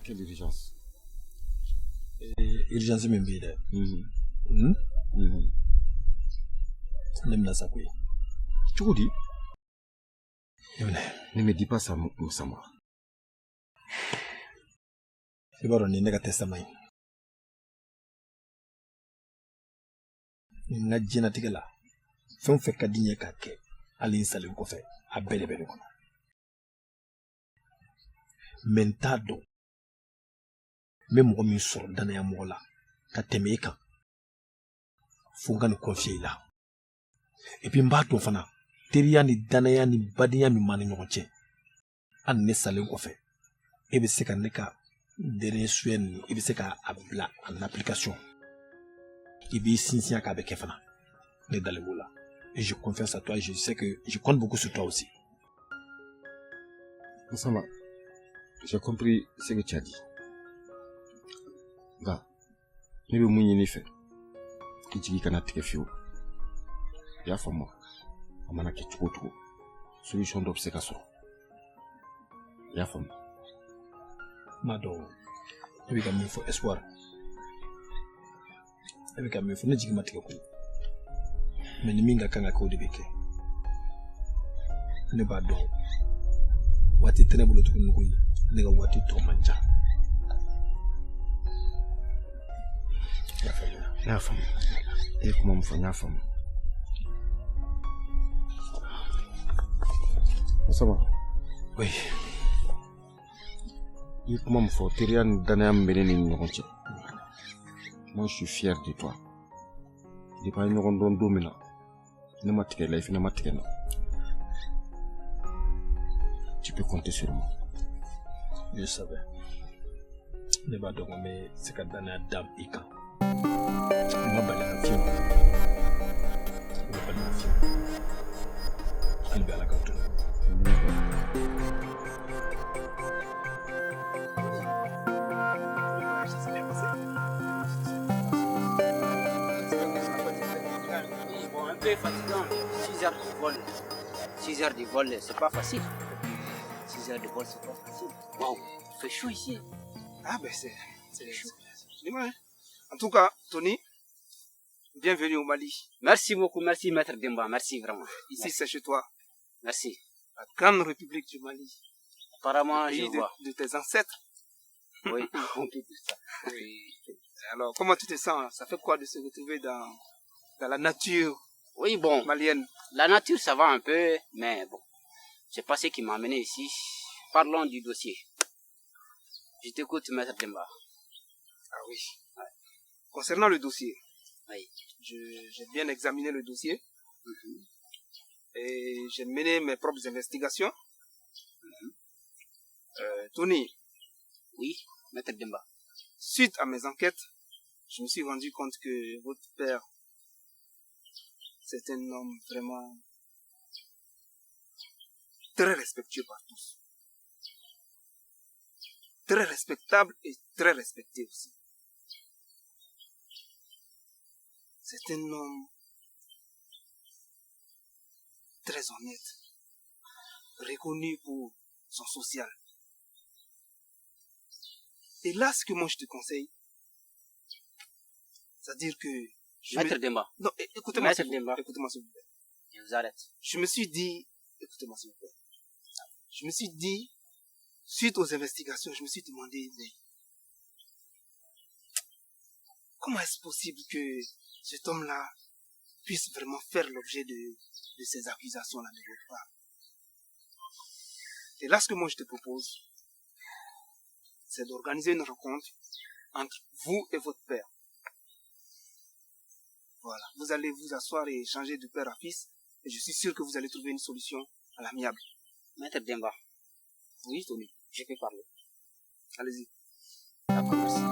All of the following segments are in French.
Quelle urgence? Urgence même bien. N'aime pas ça quoi. Tu dis? Ne me dis pas ça, Moussama. C'est bon, on est négatif ça maï. N'a djena tigala. Fon fait kadinye kake. Ali salim ko fait. A belle belle kono. Mentado. Même si on sort dans un mois là, quand tu es là, il faut nous confier là. Et puis, mbato fana, teria ni danaya ni badia mi mani nyonche. An ne salen ko fait. Et bien c'est quand neka derrière suen, et bien c'est quand abla en application. Et bien sinsia ka beke fana. Ne dans le mots là. Et je confesse à toi, je sais que je compte beaucoup sur toi aussi. Moussama, j'ai compris ce que tu as dit. Ga, ne be mun ɲini fɛ I jigi kana tigɛ fiyewu I y'a faamu a mana kɛ cogo cogo solution dɔ bɛ se ka sɔrɔ I y'a faamu ma dɔn ne bɛ ka min fɔ espoir ne bɛ ka min fɔ ne jigi ma tigɛ ko mais ni min ka kan ka kɛ o de bɛ kɛ ne b'a dɔn waati tɛ ne bolo tuguni ko ne ka waati tɔ man ca. N'a faamu e kuma min fɔ n y'a faamu Moussama oui I kuma min fɔ teriya ni danaya min bɛ ne ni ɲɔgɔn cɛ moi je suis fier de toi depuis an ye ɲɔgɔn dɔn don min na ne ma tigɛ I la I fana ma tigɛ n na tu peux compter sur moi je savais ne b'a dɔn ko n bɛ se ka danaya da I kan. Ma belle affaire. Ma belle affaire. Elle va à la carte. Un peu fatigant, 6 heures de vol. 6 heures de vol, c'est pas facile. 6 heures de vol, c'est pas facile. Waouh, il fait chaud ici. Ah ben c'est chaud. En tout cas, Tony, bienvenue au Mali. Merci beaucoup, merci Maître Demba, merci vraiment. Ici merci. C'est chez toi. Merci. La grande république du Mali. Apparemment, je vois. De tes ancêtres. Oui, on peut dire ça. Oui. Alors, comment tu te sens? Ça fait quoi de se retrouver dans la nature oui, bon, malienne? La nature, ça va un peu, mais bon. C'est pas ce qui m'a amené ici. Parlons du dossier. Je t'écoute, Maître Demba. Ah oui. Ouais. Concernant le dossier, oui. J'ai bien examiné le dossier et j'ai mené mes propres investigations. Tony. Oui, Maître Demba. Suite à mes enquêtes, je me suis rendu compte que votre père, c'est un homme vraiment très respectueux par tous. Très respectable et très respecté aussi. C'est un homme très honnête, reconnu pour son social. Et là, ce que moi je te conseille, c'est-à-dire que... Maître Demba. Non, écoutez-moi s'il vous plaît. Je vous arrête. Je me suis dit, écoutez-moi s'il vous plaît. Je me suis dit, suite aux investigations, je me suis demandé, mais comment est-ce possible que cet homme-là puisse vraiment faire l'objet de ces accusations-là de votre part? Et là, ce que moi je te propose, c'est d'organiser une rencontre entre vous et votre père. Voilà, vous allez vous asseoir et échanger de père à fils, et je suis sûr que vous allez trouver une solution à l'amiable. Maître Demba. Oui, Tony. Je peux parler. Allez-y. D'accord, merci.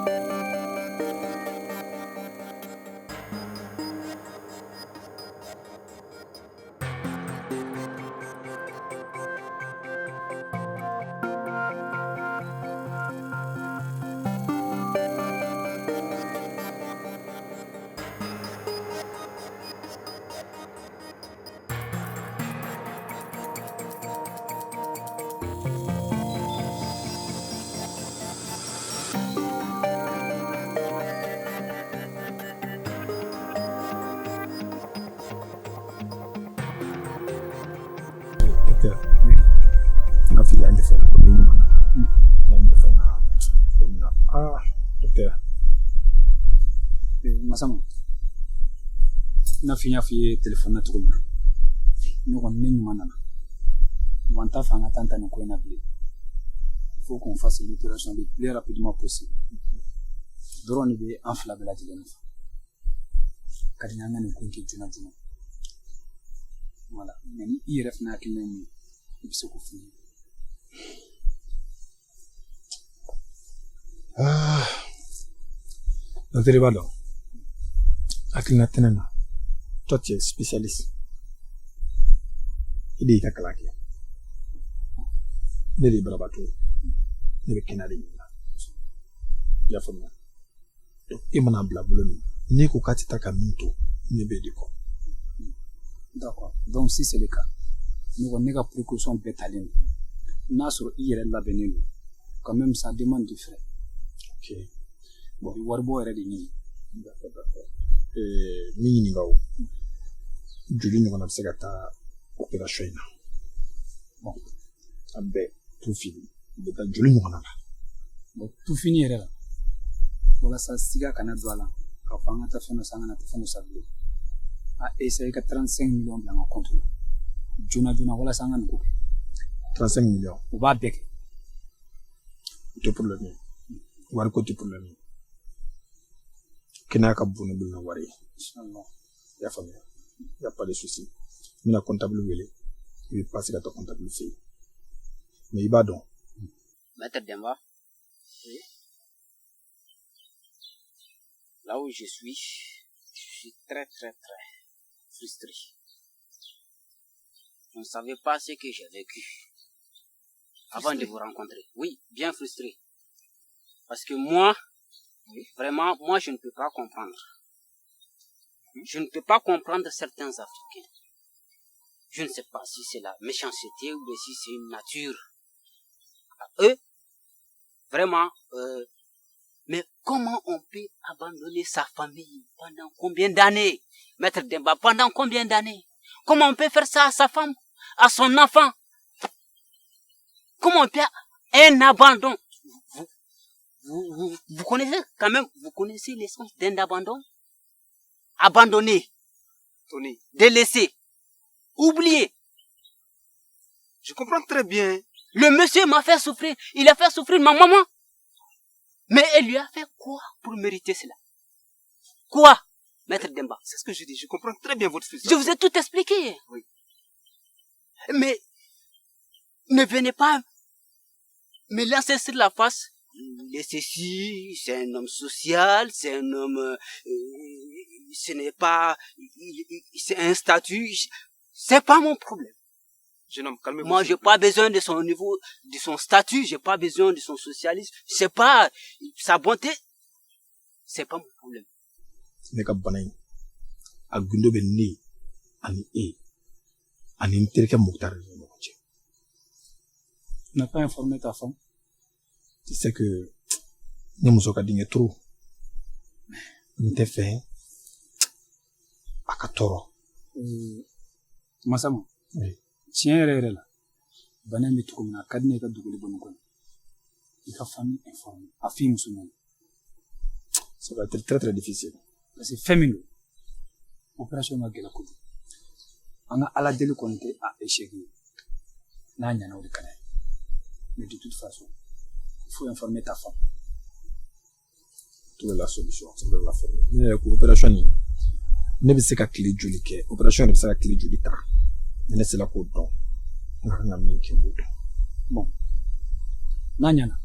Masama, n'a fini téléphone na trop bien. Nous on est nous on t'a fait un attente à nous connaître. Il faut qu'on fasse l'opération le plus rapidement possible. Drone est enflammé la dilemme. Kadina nous connaît qui tuna. Voilà. Mais il reste n'a qu'une il se confie. Ah, Docteur Ibado. Akilina Tenena, toi tu es spécialiste. Il est Kakalaki. Ne les brabato, ne les kenali. Ya famille. Donc, il m'en a blablé. Ni kokati takaminto, ni bediko. D'accord. Donc, si c'est le cas, nous on a précaution bétaline. N'a sur IRL la bénélu. Quand même, ça demande du frais. Ok. Bon, il va boire des d'accord. Ni ngao joli ɲɔgɔn na bɛ se ka taa opération in na bon a bɛɛ tout fini u bɛ taa joli ɲɔgɔn na la bon tout fini yɛrɛ la walasa siga kana don a la k'a fɔ an ka taa fɛn dɔ san ka na taa fɛn dɔ san bilen a essayer ka 35 millions bila an ka compte la joona walasa an ka nin ko kɛ 35 millions u b'a bɛɛ kɛ o tɛ problème ye wari ko tɛ problème ye kɛnɛya ka bon ne bolo na wari ye i y'a faamuya il y a pas de souci n bɛna comptable wele i bɛ passer ka taa comptable fɛ yen mais i b'a dɔn. Maître Demba. Oui. Là où je suis très frustré. Je ne savais pas ce que j'ai vécu avant de vous rencontrer. Oui, bien frustré. Parce que moi, vraiment, moi je ne peux pas comprendre. Je ne peux pas comprendre certains Africains. Je ne sais pas si c'est la méchanceté ou si c'est une nature. Eux, vraiment, mais comment on peut abandonner sa famille pendant combien d'années? Maître Demba, pendant combien d'années? Comment on peut faire ça à sa femme, à son enfant? Comment on peut un abandon? Vous connaissez quand même, vous connaissez l'essence d'un abandon? Abandonner, Tony, délaisser, oublier. Je comprends très bien. Le monsieur m'a fait souffrir. Il a fait souffrir ma maman. Mais elle lui a fait quoi pour mériter cela? Quoi, Maître Demba? C'est ce que je dis. Je comprends très bien votre Je frustration. vous ai tout expliqué. Oui. Mais ne venez pas me lancer sur la face. Et ceci, c'est un homme social, c'est un homme... ce n'est pas... c'est un statut. C'est pas mon problème. Jeune homme, calmez-vous. Moi, j'ai pas besoin de son niveau, de son statut, j'ai pas besoin de son socialisme. C'est pas sa bonté. C'est pas mon problème. Ne ka bana in a gundo bɛ ne ani e ani n terikɛ Mokhtar de ni ɲɔgɔn cɛ. Tu n'as pas informé ta femme? Tu sais que ne muso ka di n ye trop. N tɛ fɛ a ka tɔɔrɔ. Masama. Oui. Tiɲɛ yɛrɛ yɛrɛ la bana in bɛ cogo min na a ka di ne ye i ka dugukolo bɔ nin kɔnɔ i ka famille informé a f'i muso ɲɛna. Ça va être très très difficile. Parce que fɛn min don opération ka gɛlɛn kojugu an ka ala deli kɔni tɛ a échec ye n'a ɲɛna o de ka d'a ye mais de toute façon il faut informer ta femme. Trouver la solution, trouver la formule. Ne yɛrɛ ko opération nin ne bɛ se ka tile joli kɛ opération de bɛ se ka tile joli ta ne sera k'o dɔn n ka kan ka min kɛ n b'o dɔn. Bon n'a ɲɛna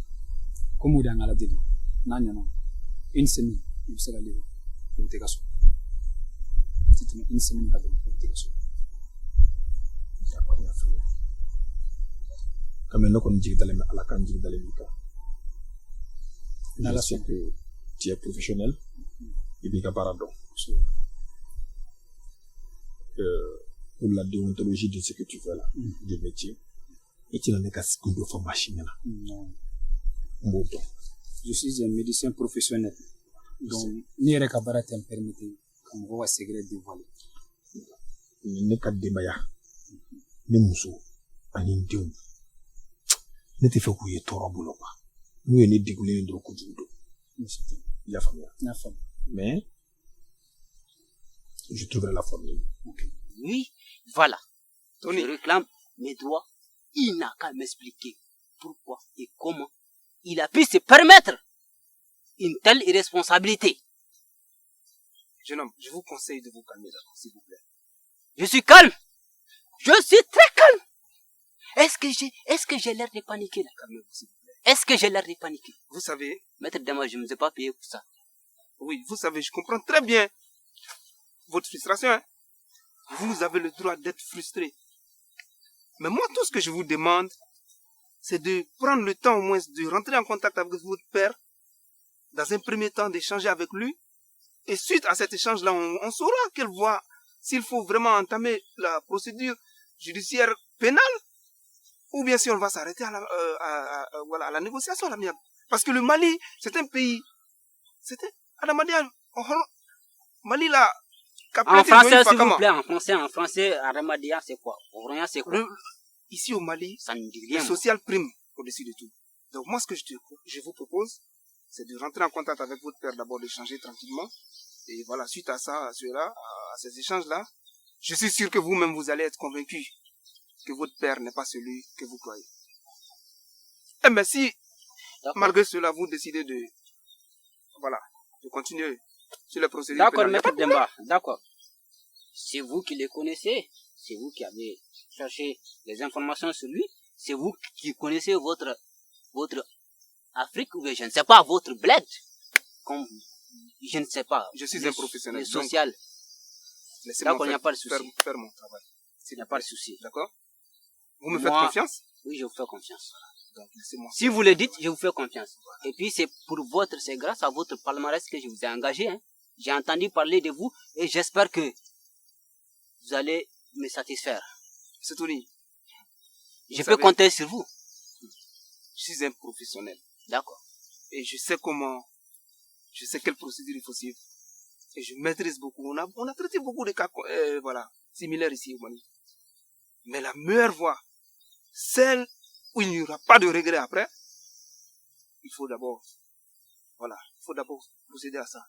comme o de y'an ka ala deli n'a ɲɛna une semaine i bɛ se ka libre i bɛ t'i ka so ti tɛmɛ une semaine kan dɔrɔn i bɛ t'i ka so. D'accord, n y'a faamuya. Comme ne kɔni jigi dalen bɛ ala kan jigi dalen b'i kan. Je sais que tu es professionnel et b'i ka baara dɔn. Pour la déontologie de ce que tu fais là, du métier, et tu n'en es qu'à ce qu'on doit faire machine là. Non. Bon, Je suis un médecin professionnel. Donc, ni yɛrɛ ka baara tɛ n permettre ka mɔgɔ ka secret dévoiler. Ne ka denbaya, ne muso ani n denw, ne tɛ fɛ k'u ye tɔɔrɔ bolo quoi. N'u ye ne degunnen dɔrɔn kojugu don. I y'a faamuya. N y'a faamu. Mais je trouverai la formule. Okay. Oui, voilà. Tony. Je réclame mes droits. Il n'a qu'à m'expliquer pourquoi et comment il a pu se permettre une telle irresponsabilité. Jeune homme, je vous conseille de vous calmer d'abord, s'il vous plaît. Je suis calme. Je suis très calme. Est-ce que j'ai l'air de paniquer là? Calmez-vous, s'il vous plaît. Est-ce que j'ai l'air de paniquer? Vous savez, Maître Dema, je ne vous ai pas payé pour ça. oui, vous savez, je comprends très bien votre frustration. Hein? Vous avez le droit d'être frustré. Mais moi, tout ce que je vous demande, c'est de prendre le temps au moins de rentrer en contact avec votre père, dans un premier temps d'échanger avec lui. Et suite à cet échange-là, on saura quelle voie, s'il faut vraiment entamer la procédure judiciaire pénale, ou bien si on va s'arrêter à la négociation, à l'amiable. Parce que le Mali, c'est un pays, Mali là, en français, s'il vous plaît, en français, Aramadia, c'est quoi? Ouvronia, c'est quoi? Ici au Mali, ça ne dit rien. Le social prime au-dessus de tout. Donc moi, ce que je vous propose, c'est de rentrer en contact avec votre père d'abord, d'échanger tranquillement. Et voilà, suite à ça, à ces échanges-là, je suis sûr que vous-même, vous allez être convaincu que votre père n'est pas celui que vous croyez. Eh bien, si, malgré cela, vous décidez de continuer sur la procédure D'accord, pénale. Maître Demba, d'accord. C'est vous qui le connaissez, c'est vous qui avez cherché les informations sur lui, c'est vous qui connaissez votre Afrique, ou bien je ne sais pas, votre bled, comme, je ne sais pas. Je suis un professionnel. Social. Laissez-moi il n'y a pas de souci. faire mon travail. Il n'y a pas de souci. D'accord? Vous me faites confiance? Oui, je vous fais confiance. Donc, laissez-moi. Si vous le dites, je vous fais confiance. Et puis, c'est grâce à votre palmarès que je vous ai engagé, hein. J'ai entendu parler de vous et j'espère que vous allez me satisfaire. C'est Tony. Je peux compter sur vous. Je suis un professionnel. D'accord. Et je sais quelle procédure il faut suivre. Et je maîtrise beaucoup. On a traité beaucoup de cas, similaires ici au Mali. Mais la meilleure voie, celle où il n'y aura pas de regret après, il faut d'abord procéder à ça.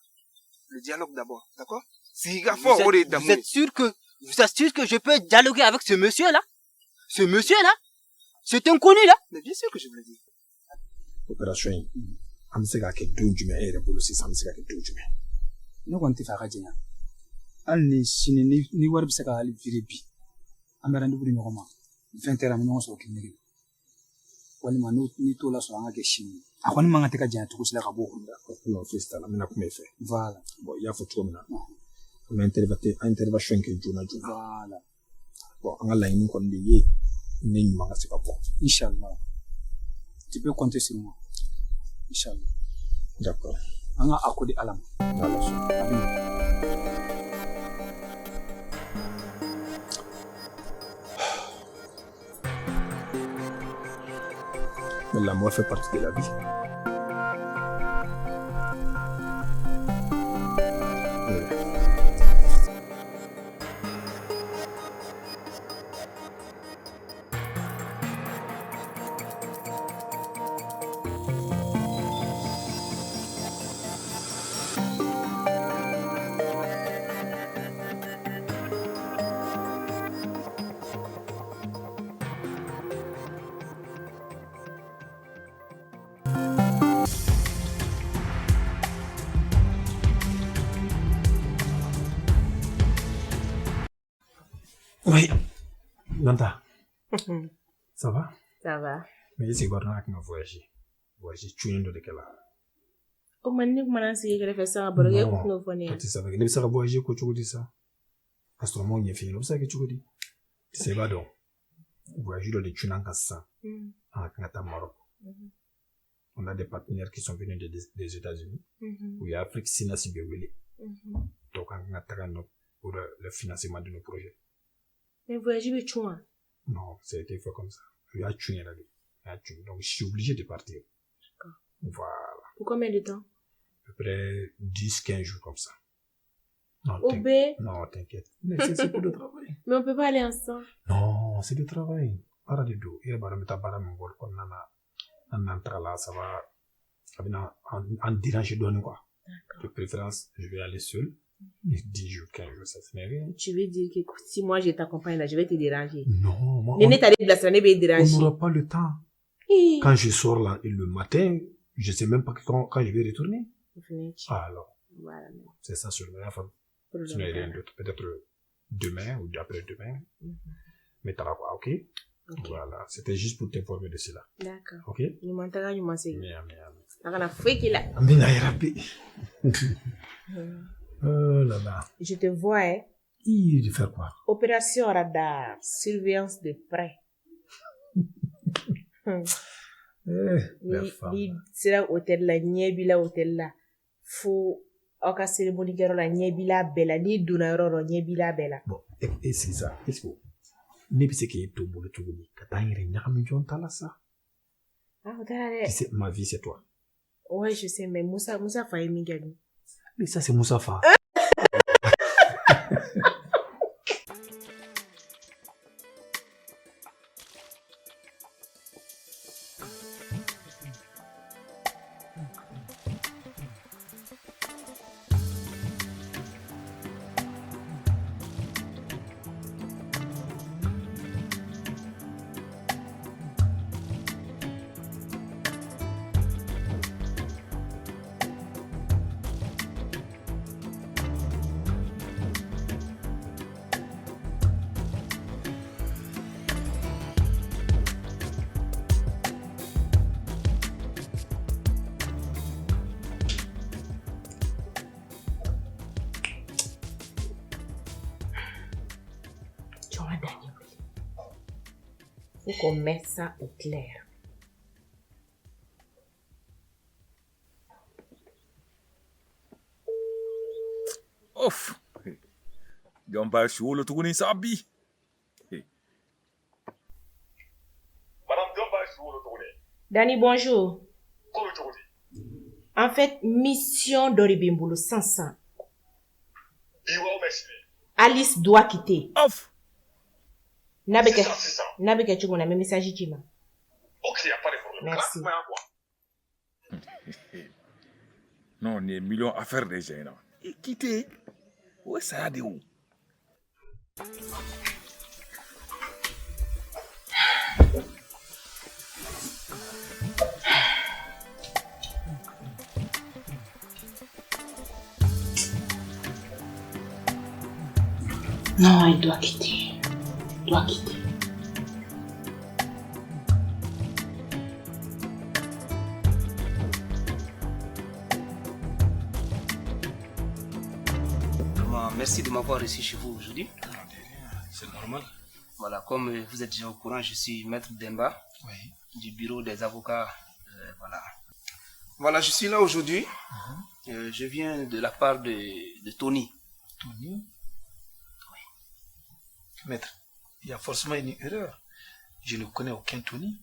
Le dialogue d'abord, d'accord? Vous êtes sûr que je peux dialoguer avec ce monsieur-là? Ce monsieur-là? C'est inconnu là. Mais bien sûr que je vous le dis. Opération yi an bɛ se k'a kɛ don jumɛn e yɛrɛ bolo sisan an bɛ se k'a kɛ don jumɛn. Ne kɔni tɛ fɛ a ka janya hali ni sini ni wari bɛ se ka hali vire bi an bɛ rendez-vous di ɲɔgɔn ma 20 heures an bɛ ɲɔgɔn sɔrɔ clinique walima ni t'o la sɔrɔ an ka kɛ sini a kɔni man kan tɛ ka janya cogo si la ka bɔ o kɔnɔ. non foyi t'a la n bɛna kuma i fɛ. voilà bon i y'a fɔ cogo min na an bɛ intervention kɛ joona joona. voilà bon an ka laɲini kɔni de ye ne ɲuman ka se ka bɔ. inchallah tu peux compter sur moi inchallah. d'accord an ka a ko di ala ma. n'Ala sɔnna. Mais la mort fait partie de la vie. Oui. Nanta. Ça va? Ça va. Mais ici, on a voyagé. Voyager, tu es de quelle heure? Oh, manique, maintenant, si je fais ça, bon, il faut nous venir. Tu sais, avec les ça voyager, quoi, tu dis ça? Parce que le monde est fini, ça que tu dis. Tu sais pas donc. Voyager dans les tunnels comme ça. En Maroc. On a des partenaires qui sont venus des États-Unis. Où il y a Afrique Sina Sibéwili. Donc, on a pour le financement de nos projets. Mais voyager, mais tu vois. Non, ça a été fait comme ça. Il y a tué là. Donc, je suis obligé de partir. D'accord. Voilà. Pour combien de temps? À peu près 10-15 jours comme ça. Non, non, t'inquiète. Mais c'est pour le travail. Mais on peut pas aller ensemble. Non, c'est du travail. Para de dos. Il y a pas de tabara mongol qu'on en entra là, ça va en déranger donner quoi. De préférence, je vais aller seul. 10 jours, 15 jours, ça ce n'est rien. Tu veux dire que si moi je t'accompagne là, je vais te déranger? Non, moi. Néné t'a dit de la semaine, je vais te déranger. On n'aura pas le temps. Quand je sors là, le matin, je sais même pas quand je vais retourner. Ah, alors. Voilà. C'est ça seulement. Enfin, sinon, il n'y a rien d'autre. Peut-être demain ou après-demain. Mais t'as quoi, ok? Voilà. C'était juste pour t'informer de cela. D'accord. Ok? Nous m'entendons, nous m'enseignons. Bien. On a fait qu'il a. Amina Yarabi. Oh là là. Je te vois, hein. De faire quoi? Opération radar, surveillance de près. Ni sera hôtel la nyebila hôtel la fo oka cérémonie garo la nyebila bela ni dunaro nyebila bela. Bon, et c'est ça. Qu'est-ce que ne bi se ke to bolo to ni ka ta yire nyami jonta la ça. Ah, tu sais ma vie c'est toi. Ouais, je sais mais Moussa Faye Mingani. Mais ça c'est Moussa Fa. Faut qu'on mette ça au clair. Ouf! Gamba Choulo Touni Sabi. Madame Gamba Choulo Touni. Dani, bonjour. Comment tu dis? En fait, mission d'Oribimboulou sans. Alice doit quitter. Ouf! Nabeke Chougo na message Jima. Ok, y a pas de problème. Merci. Non, il y a un million d'affaires déjà. Et quitter. Où est-ce ça de où? Non, il doit quitter. Il doit quitter. Merci de m'avoir reçu chez vous aujourd'hui. C'est normal. Voilà, comme vous êtes déjà au courant, je suis maître Demba du bureau des avocats. Voilà, je suis là aujourd'hui. Je viens de la part de Tony. Tony? Oui. Maître, il y a forcément une erreur. Je ne connais aucun Tony.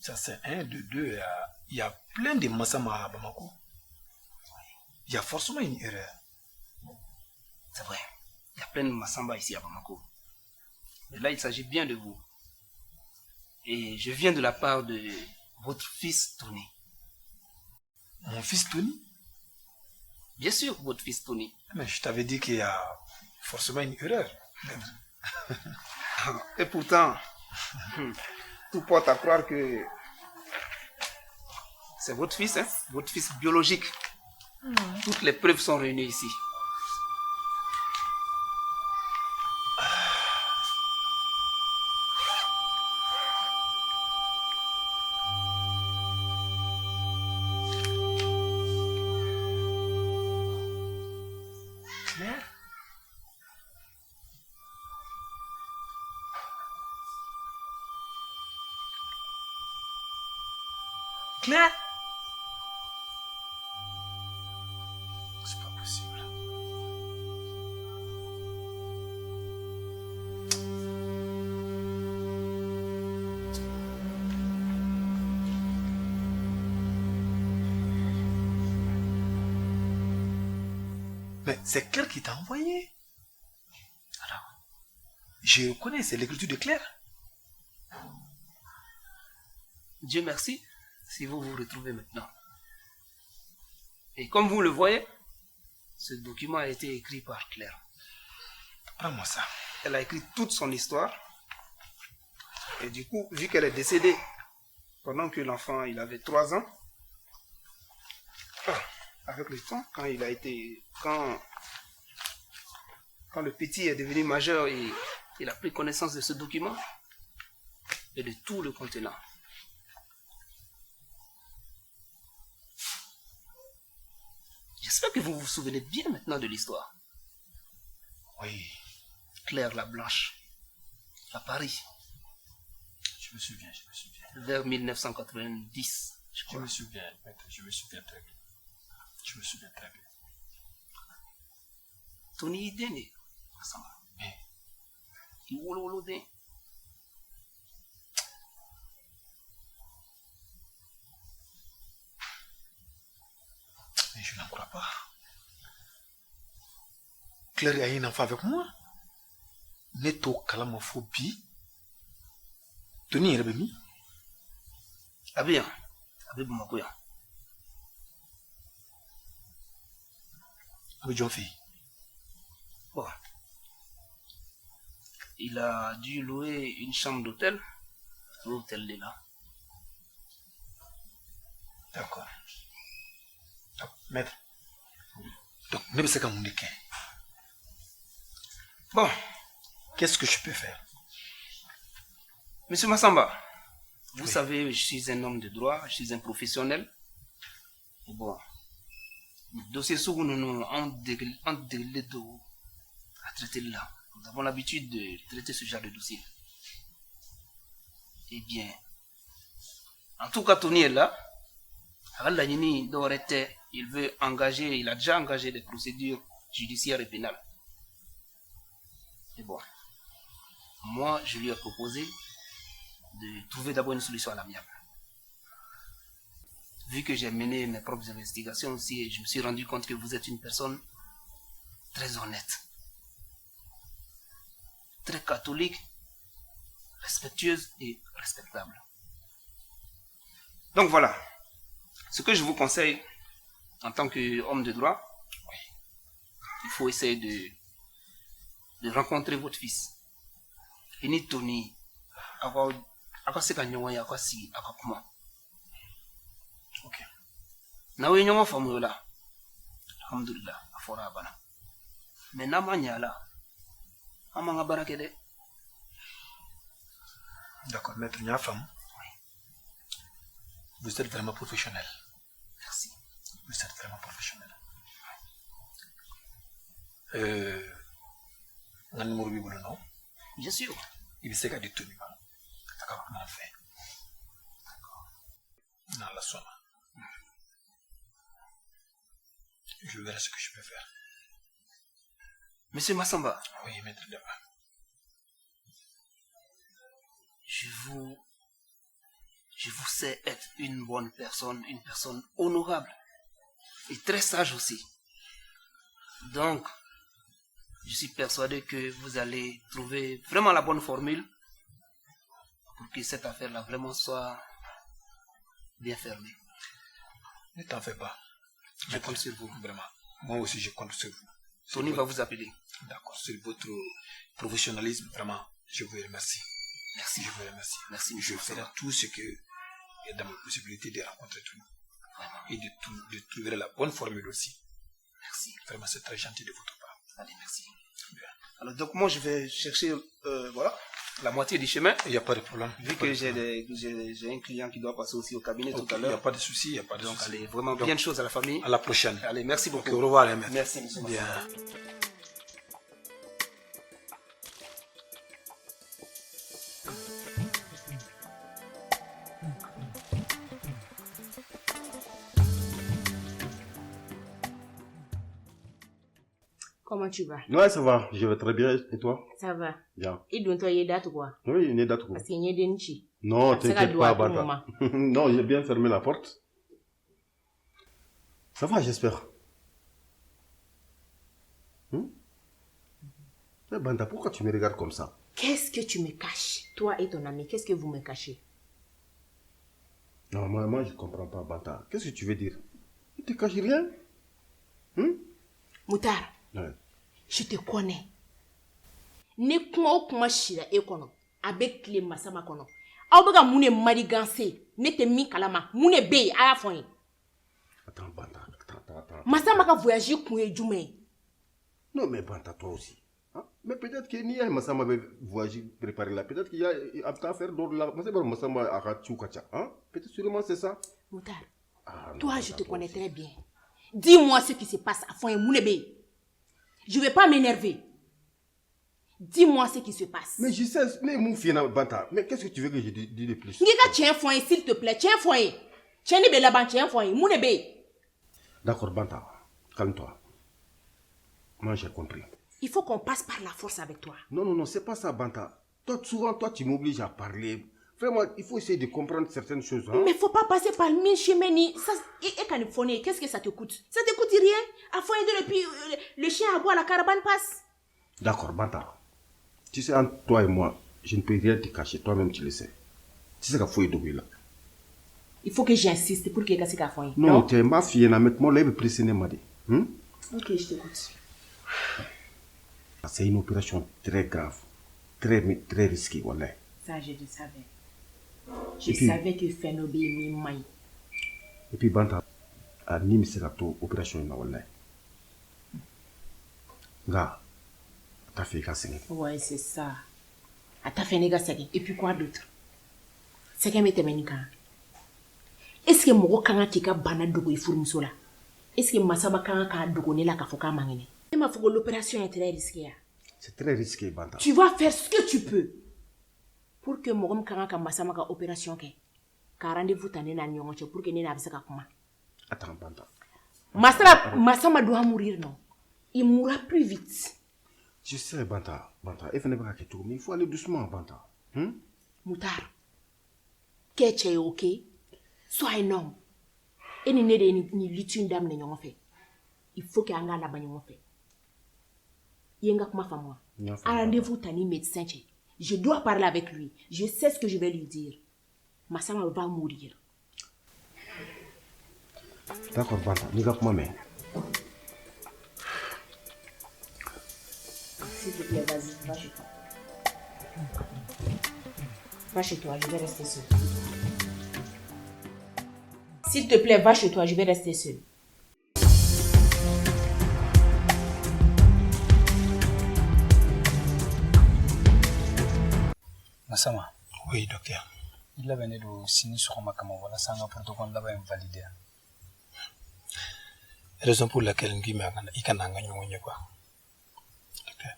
Ça c'est un, de deux. Il y a plein de Massama à Bamako. Il y a forcément une erreur. C'est vrai, il y a plein de Massamba ici à Bamako. Mais là, il s'agit bien de vous. Et je viens de la part de votre fils Tony. Mon fils Tony? Bien sûr, votre fils Tony. Mais je t'avais dit qu'il y a forcément une erreur. Et pourtant, tout porte à croire que c'est votre fils, hein? Votre fils biologique. Toutes les preuves sont réunies ici. Claire? C'est pas possible. Mais c'est Claire qui t'a envoyé. Alors, je reconnais, c'est l'écriture de Claire. Dieu merci si vous vous retrouvez maintenant. Et comme vous le voyez, ce document a été écrit par Claire. Prends-moi ça. Elle a écrit toute son histoire. Et du coup, vu qu'elle est décédée pendant que l'enfant il avait 3 ans, avec le temps, quand le petit est devenu majeur et il a pris connaissance de ce document et de tout le contenant. J'espère que vous vous souvenez bien maintenant de l'histoire. Oui. Claire la Blanche, à Paris. Je me souviens. Vers 1990, je crois. Je me souviens, maître, je me souviens très bien. Tony Idene, mais je n'en crois pas. Claire a un enfant avec moi. Neto Kalamophobie. Tony Rebemi. Ah bien. Avec Makoya. Avec John Fille. Bon. Il a dû louer une chambre d'hôtel. L'hôtel est là. D'accord. Maître. Donc, ne sais pas mon déquin. Bon. Qu'est-ce que je peux faire? Monsieur Massamba, vous savez, je suis un homme de droit, je suis un professionnel. Bon. Le dossier sur nous en déglé à traiter là. Nous avons l'habitude de traiter ce genre de dossier. Eh bien, en tout cas, Tony est là. Il veut engager, il a déjà engagé des procédures judiciaires et pénales. Et bon, moi, je lui ai proposé de trouver d'abord une solution à l'amiable. Vu que j'ai mené mes propres investigations aussi, je me suis rendu compte que vous êtes une personne très honnête, très catholique, respectueuse et respectable. Donc voilà, ce que je vous conseille en tant qu'homme de droit, il faut essayer de rencontrer votre fils. Et ni Tony, ok. Nawe nyongo famu la. Alhamdulillah, afora bana. Mais namanya la, Amanga Barakede. D'accord, maître Niafam. Vous êtes vraiment professionnel. Merci. Vous êtes vraiment professionnel. Non? Bien sûr. Il sait qu'il y a des tenues. D'accord, on a fait. Non, la somme. Je verrai ce que je peux faire. Monsieur Massamba. Oui, maître Daba. Je vous sais être une bonne personne, une personne honorable et très sage aussi. Donc, je suis persuadé que vous allez trouver vraiment la bonne formule pour que cette affaire-là vraiment soit bien fermée. Ne t'en fais pas. Je compte sur vous. Vraiment. Moi aussi, je compte sur vous. Tony va vous appeler. D'accord. Sur votre professionnalisme, vraiment, je vous remercie. Merci. Je vous remercie. Merci. Je ferai tout ce que il y a dans ma possibilité de rencontrer tout le monde. Vraiment. Et de trouver la bonne formule aussi. Merci. Vraiment, c'est très gentil de votre part. Allez, merci. Bien. Alors, donc, moi, je vais chercher, voilà, la moitié du chemin. Il n'y a pas de problème. Vu que j'ai un client qui doit passer aussi au cabinet tout à Il n'y l'heure. a pas de souci, il n'y a pas de Donc, souci. allez, vraiment bien de choses à la famille. À la prochaine. Allez, merci beaucoup. Ok, au revoir, les maîtres. Merci, monsieur. Bien. Comment tu vas? Ouais, ça va, je vais très bien. Et toi? Ça va. Bien. Et donc, toi, il y a date quoi? Oui, il est date. Parce qu'il y a des nichis. Non, Parce que t'inquiète ça pas, doit à tout Banta. moment. Non, j'ai bien fermé la porte. Ça va, j'espère. Mais Banta, pourquoi tu me regardes comme ça? Qu'est-ce que tu me caches? Toi et ton ami, qu'est-ce que vous me cachez? Non, moi, je ne comprends pas, Banta. Qu'est-ce que tu veux dire? Tu ne te caches rien? Moutard, Ouais. je te connais. Ne kuma kuma shira e kono. Avec les masama kono. Aw bega mune mariganse. Ne te mi kalama. Mune be aya foyin. Attends, Banta. Attends. Masama ka voyager kouye jume. Non, mais Banta, toi aussi. Hein? Mais peut-être qu'il y a un Massama voyage préparé là. Peut-être qu'il y a une affaire d'autre là. Massama a Tchoukacha. Peut-être sûrement c'est ça. Moutard, Non, toi Banta, je te connais aussi. très bien. Dis-moi ce qui se passe à foyin mune be. Je vais pas m'énerver. Dis-moi ce qui se passe. Mais je sais, mais mon fils, Banta, mais qu'est-ce que tu veux que je dise de plus? Ngika tiens foyin s'il te plaît, tiens foyin. Tiens ni be là-bas, tiens foyin, mune be. D'accord, Banta, calme-toi. Moi, j'ai compris. Il faut qu'on passe par la force avec toi. Non, c'est pas ça, Banta. Souvent, tu m'obliges à parler. Vraiment, il faut essayer de comprendre certaines choses. Hein? Mais faut pas passer par mille chemins ni ça. Et quand il faut qu'est-ce que ça te coûte? Ça te coûte rien. À fond et puis le chien à boire, la caravane passe. D'accord, Banta. Tu sais, entre toi et moi, je ne peux rien te cacher. Toi-même, tu le sais. Tu sais qu'il faut y là. Il faut que j'insiste pour que ça fasse. Non, tu es ma fille, moi, là, je pressé, m'a dit. Ok, je t'écoute. C'est une opération très grave, très risquée, voilà. Ça, je le savais. Je savais que Fenobi est maï. Et puis, Banta, à Nîmes, c'est la opération, voilà. Nga, t'as fait casser. Ouais, c'est ça. T'as fait négatif. Et puis quoi d'autre? C'est qu'elle m'était ménica. Est-ce que mon kanga tika bana dogo y fourmuso là? Est-ce que Massama kanga ka dogo ne la ka foka mangene? Il m'a fait que l'opération est très risquée. C'est très risqué, Banta. Tu vas faire ce que tu peux pour que mon kanga ka Massama ka opération ke. Ka rendez-vous tane na nyonche pour que ne na bisaka kuma. Attends, Banta. Massama doit mourir, non? Il mourra plus vite. Je sais, Banta. Il faut pas que tout, mais il faut aller doucement, Banta. Moutard. Qu'est-ce que ok? Sois un homme. Et ni lutine dame ne nyongo fait. Il faut que anga la ba nyongo fait. Yenga kuma fa moi. À rendez-vous tani médecin. Je dois parler avec lui. Je sais ce que je vais lui dire. Massama va mourir. D'accord, Banta. Ni ga kuma mais. S'il te plaît, vas-y, va chez toi. Va chez toi, je vais rester seule. S'il te plaît, va chez toi, je vais rester seule. Masama. Oui, docteur. Il a venu de signer sur ma caméra. Voilà, c'est un protocole là-bas invalidé. Raison pour laquelle il m'a dit quoi. Docteur.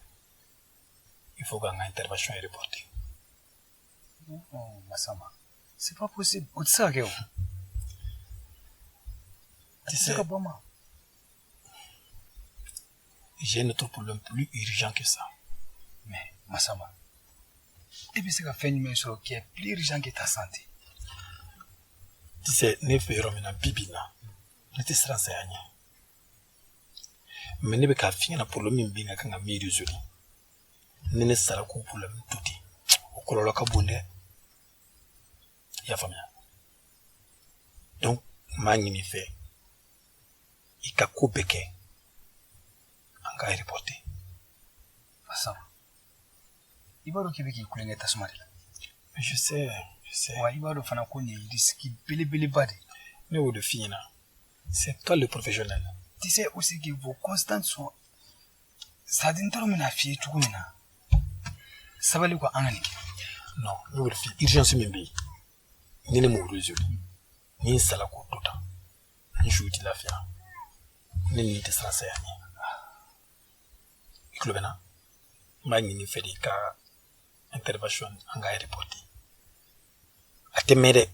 Il faut qu'une intervention est reportée. Oh, Masama. C'est pas possible. Où ça, Géo? Tu sais, j'ai un autre problème plus urgent que ça. Mais, Masama. Et puis c'est qu'à faire une chose qui est plus urgent que ta santé. Tu sais, ne fais pas un bibina. Ne te stresse rien. Mais ne veux qu'à finir un problème bien qu'à me résoudre. Ne ne sera qu'un problème tout dit. Au color kabonde. Ya famille. Donc, magni fait. Il a coupé. En cas reporté. Masama. Il va qu'il y ait ta soirée. Mais je sais. Ouais, il va faire un coup de risque bili badi. Mais où de finir? C'est toi le professionnel. Tu sais aussi que vos constantes sont. Ça dit trop mina fille tout comme ça. Ça va aller quoi en année? Non, mais où de finir? Urgence mimbi. Ni ne m'ouvre les yeux. Ni sala ko tota. Ni jouti la fia. Ni te stresse rien. Écoute bien. Magni fait des cas. Intervention en gars reporté. Attemez.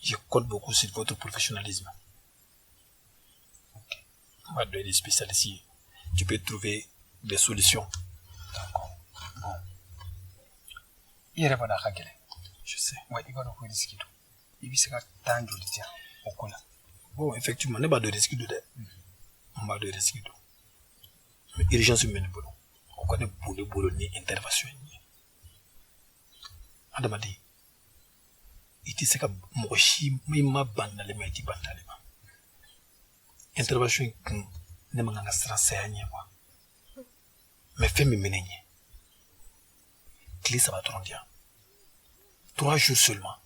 Je compte beaucoup sur votre professionnalisme. Ok. On va donner des spécialistes ici. Tu peux trouver des solutions. D'accord. Bon. Il n'y a pas de Je sais. Ouais, il va nous risquer tout. Il va se faire tant de temps au cola. Bon, effectivement, on n'a pas de risque de dé. On va de risque de. Mais urgence humaine, bon. On connaît boulot ni intervention. Adama dit, il dit que mochi m'a bandé les maîtres bandé. Intervention ne m'a pas stressé à n'y avoir. Mais fais mes ménagères. Clé ça va trop bien. 3 jours seulement.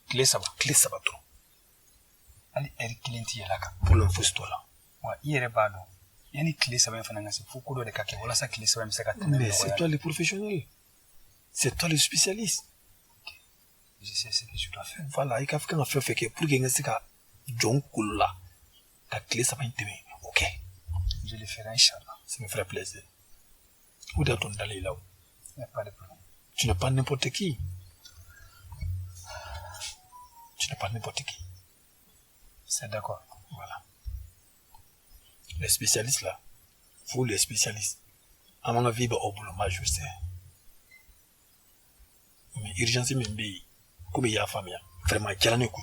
Clé ça va trop. Allez, elle cliente est là. Pour l'info-toi là. Ouais, il y a pas d'eau. Il y a une clé, ça va faire un foucault de caca. Voilà, ça clé, ça va me faire mais c'est toi le professionnel. C'est toi le spécialiste. Okay. Je sais ce que je dois faire. Voilà, il y a fait que pour que tu aies John Kula, ta clé, ça va être ok. Je le ferai, Inch'Allah. Ça me ferait plaisir. Où est-ce que tu là? Il n'y a pas de problème. Tu n'es pas n'importe qui. C'est d'accord. Voilà. Les spécialistes là, vous les spécialistes, à mon avis, au boulot, je sais. Mais urgence, même comme il y a famille, vraiment, il y a un coup.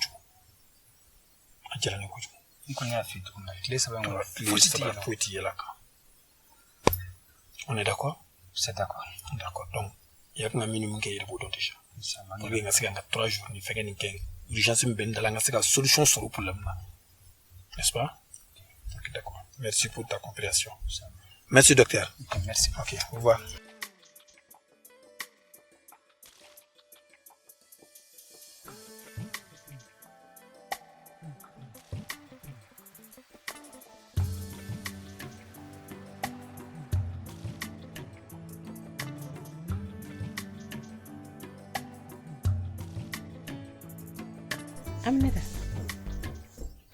Il connaît la fille, la clé, ça va être là. On est d'accord? C'est d'accord. D'accord. Donc, il y a un minimum qui est le boulot déjà. Pour que nous ayons 3 jours, nous faisons une urgence, nous avons une solution sur le problème. N'est-ce pas? Ok, d'accord. Merci pour ta compréhension. Merci, docteur. Okay, merci. Ok, au revoir.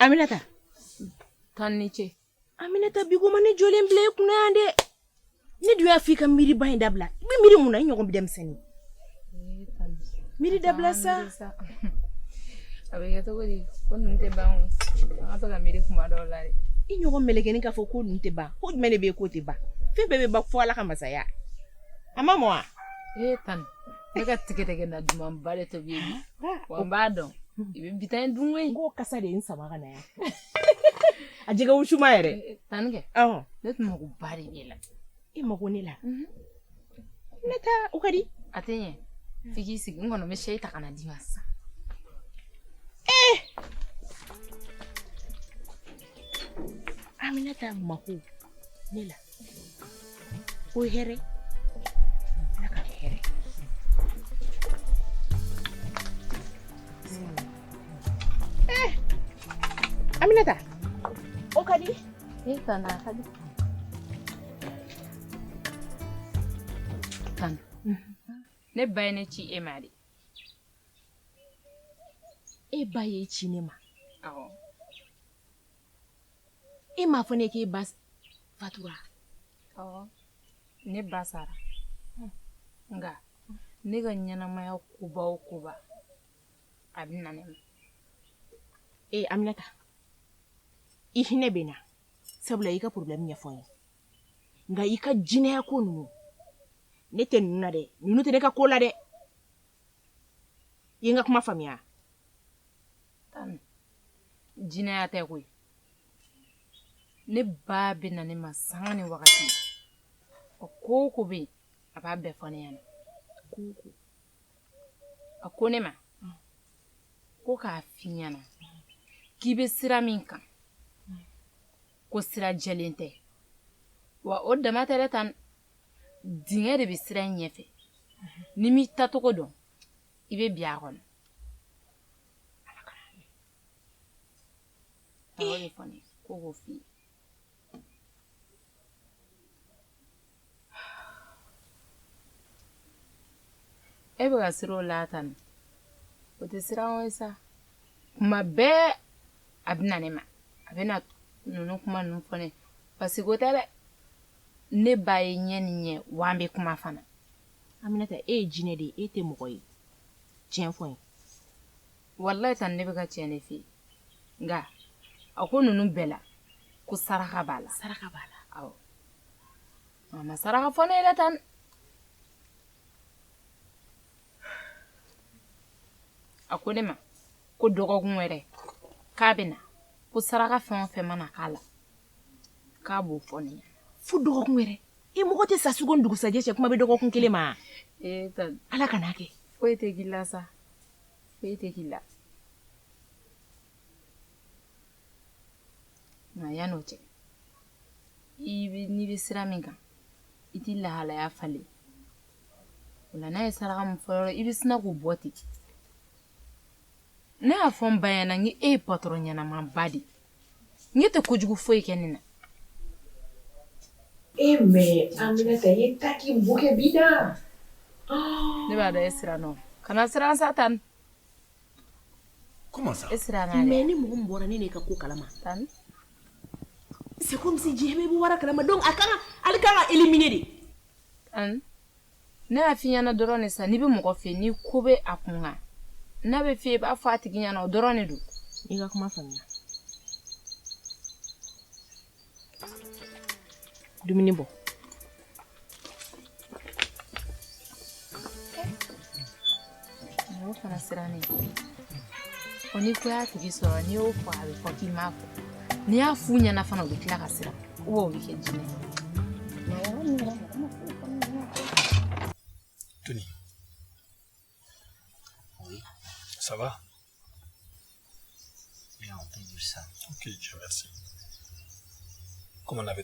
Aminata. Tanniche. Aminata bigo mane jolen ble kuna ande. Ne duya fi kam miri bayin dabla. Bi miri muna nyogon bi dem seni. Miri dabla sa. Abega to godi kon nte ba on. Ato ga miri kuma do lari. I nyogon meleke ni ka fo ko nte ba. Ko mene be ko te ba. Fe bebe ba fo ala kama saya. Ama mo a. Tan. Daga tikete na dum bale to bi. Wa mbado. Ibe bitan dunwe. Go kasa de insama kana ya. Ajiga ushuma yere. Tanke. Oh. Let mo ko bari nila. I mo ko nila. Neta ukadi. Atenye. Fiki sigi ngono me sheita kana dimasa. Aminata mahu. Nila. O here. Naka here. Aminata. Okadi. Tana kadi. tan ne ba ye ne ci e ma de e ba ye ci ne ma awɔ e m'a fɔ ne k'e ba fatura awɔ ne ba sara nga ne ka ɲɛnamaya koba o koba a bɛ na ne ma Aminata i hinɛ bɛ na sabula i ka problème ɲɛfɔ n ye nka i ka jinɛya ko ninnu ne tɛ ninnu na dɛ ninnu tɛ ne ka ko la dɛ i ye n ka kuma faamuya tan jinɛya tɛ koyi ne ba bɛ na ne ma sanga ni wagati o ko o ko bɛ yen a b'a bɛɛ fɔ ne ɲɛna a ko ne ma ko k'a f'i ɲɛna k'i bɛ sira min kan ko sira jɛlen tɛ wa o dama tɛ dɛ tan dingɛ de bɛ sira in ɲɛfɛ ni m'i tacogo dɔn i bɛ bi a kɔnɔ awɔ de fɔ ne ko k'o f'i ye e bɛ ka siran o la tan o tɛ siran o ye sa kuma bɛɛ a bɛ na ne ma a bɛ na ninnu kuma ninnu fɔ ne parce que o tɛ dɛ ne ba ye ɲɛ ni ɲɛ wa an bɛ kuma fana Aminata e ye jinɛ de ye e tɛ mɔgɔ ye tiɲɛ fɔ n ye wallahi tan ne bɛ ka tiɲɛ de f'i ye nka a ko ninnu bɛɛ la ko saraka b'a la awɔ a ma saraka fɔ ne ye dɛ tan a ko ne ma ko dɔgɔkun wɛrɛ k'a bɛ na ko saraka fɛn o fɛn mana k'a la k'a b'o fɔ ne ɲɛna fo dɔgɔkun wɛrɛ i mɔgɔ tɛ sa sugo ni dugusajɛ cɛ kuma bɛ dɔgɔkun kelen ma tan ala ka n'a kɛ foyi tɛ k'i la sa foyi tɛ k'i la nka yan'o cɛ n'i bɛ sira min kan i t'i lahalaya falen o la n'a ye saraka min fɔ yɔrɔ i bɛ sina k'o bɔ ten ne y'a fɔ n ba ɲɛna n ko e ye patɔrɔn ɲɛnamanba de n tɛ kojugu foyi kɛ ne na mais Aminata ye ta k'i bukɛ bi da ne b'a dɔn e siran nɔ kana siran sa tan Comment ça? e siran n'a mais ni mɔgɔ min bɔra ne ka ko kalama tan c'est comme si diɲɛ bɛɛ bɛ wara kalama donc ale kan ka éliminer de tan ne y'a f'i ɲɛna dɔrɔn de sa n'i bɛ mɔgɔ fɛ ni ko bɛ a kun kan n'a bɛ f'i ye i b'a fɔ a tigi ɲɛna o dɔrɔn de don i ka kuma faamuya dumuni bɔ o fana sirannen o ni ko y'a tigi sɔrɔ n'i y'o fɔ a bɛ fɔ k'i m'a fɔ n'i y'a f'u ɲɛna fana o bɛ tila ka siran o bɛ kɛ jinɛ Tony. Oui. Ça va? Bien, on peut dire ça. Ok, Dieu merci. Comme on avait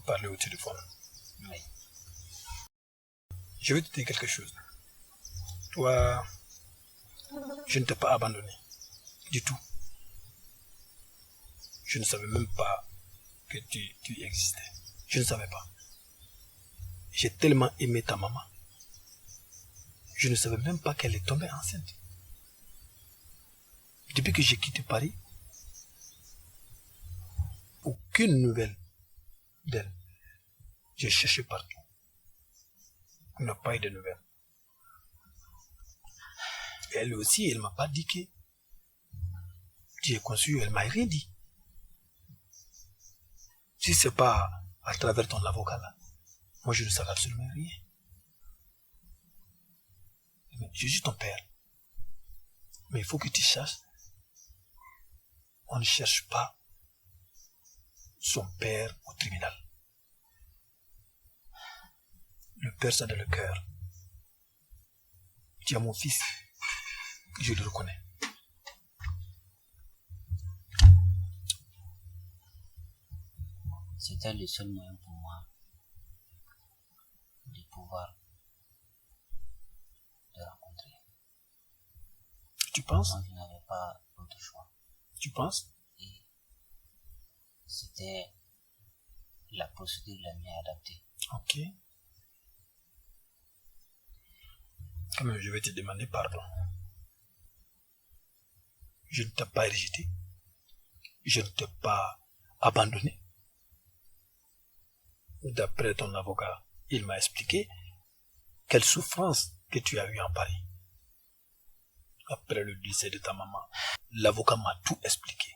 parlé au téléphone. Oui. Je vais te dire quelque chose. Toi, je ne t'ai pas abandonné. Du tout. Je ne savais même pas que tu existais. Je ne savais pas. J'ai tellement aimé ta maman. Je ne savais même pas qu'elle est tombée enceinte. Depuis que j'ai quitté Paris, aucune nouvelle d'elle. J'ai cherché partout. On n'a pas eu de nouvelles. Elle aussi, elle m'a pas dit que tu es conçu, elle m'a rien dit. Si c'est pas à travers ton avocat là, moi je ne savais absolument rien. Mais je suis ton père. Mais il faut que tu saches, on ne cherche pas son père au tribunal. Le père, ça dans le cœur. Tu es mon fils, je le reconnais. C'était le seul moyen pour moi de pouvoir te rencontrer. Tu penses? Moi, je n'avais pas d'autre choix. Tu penses? Et c'était la procédure la mieux adaptée. Ok. Quand même, je vais te demander pardon. Je ne t'ai pas rejeté. Je ne t'ai pas abandonné. D'après ton avocat, il m'a expliqué quelle souffrance que tu as eue en Paris. Après le décès de ta maman, l'avocat m'a tout expliqué.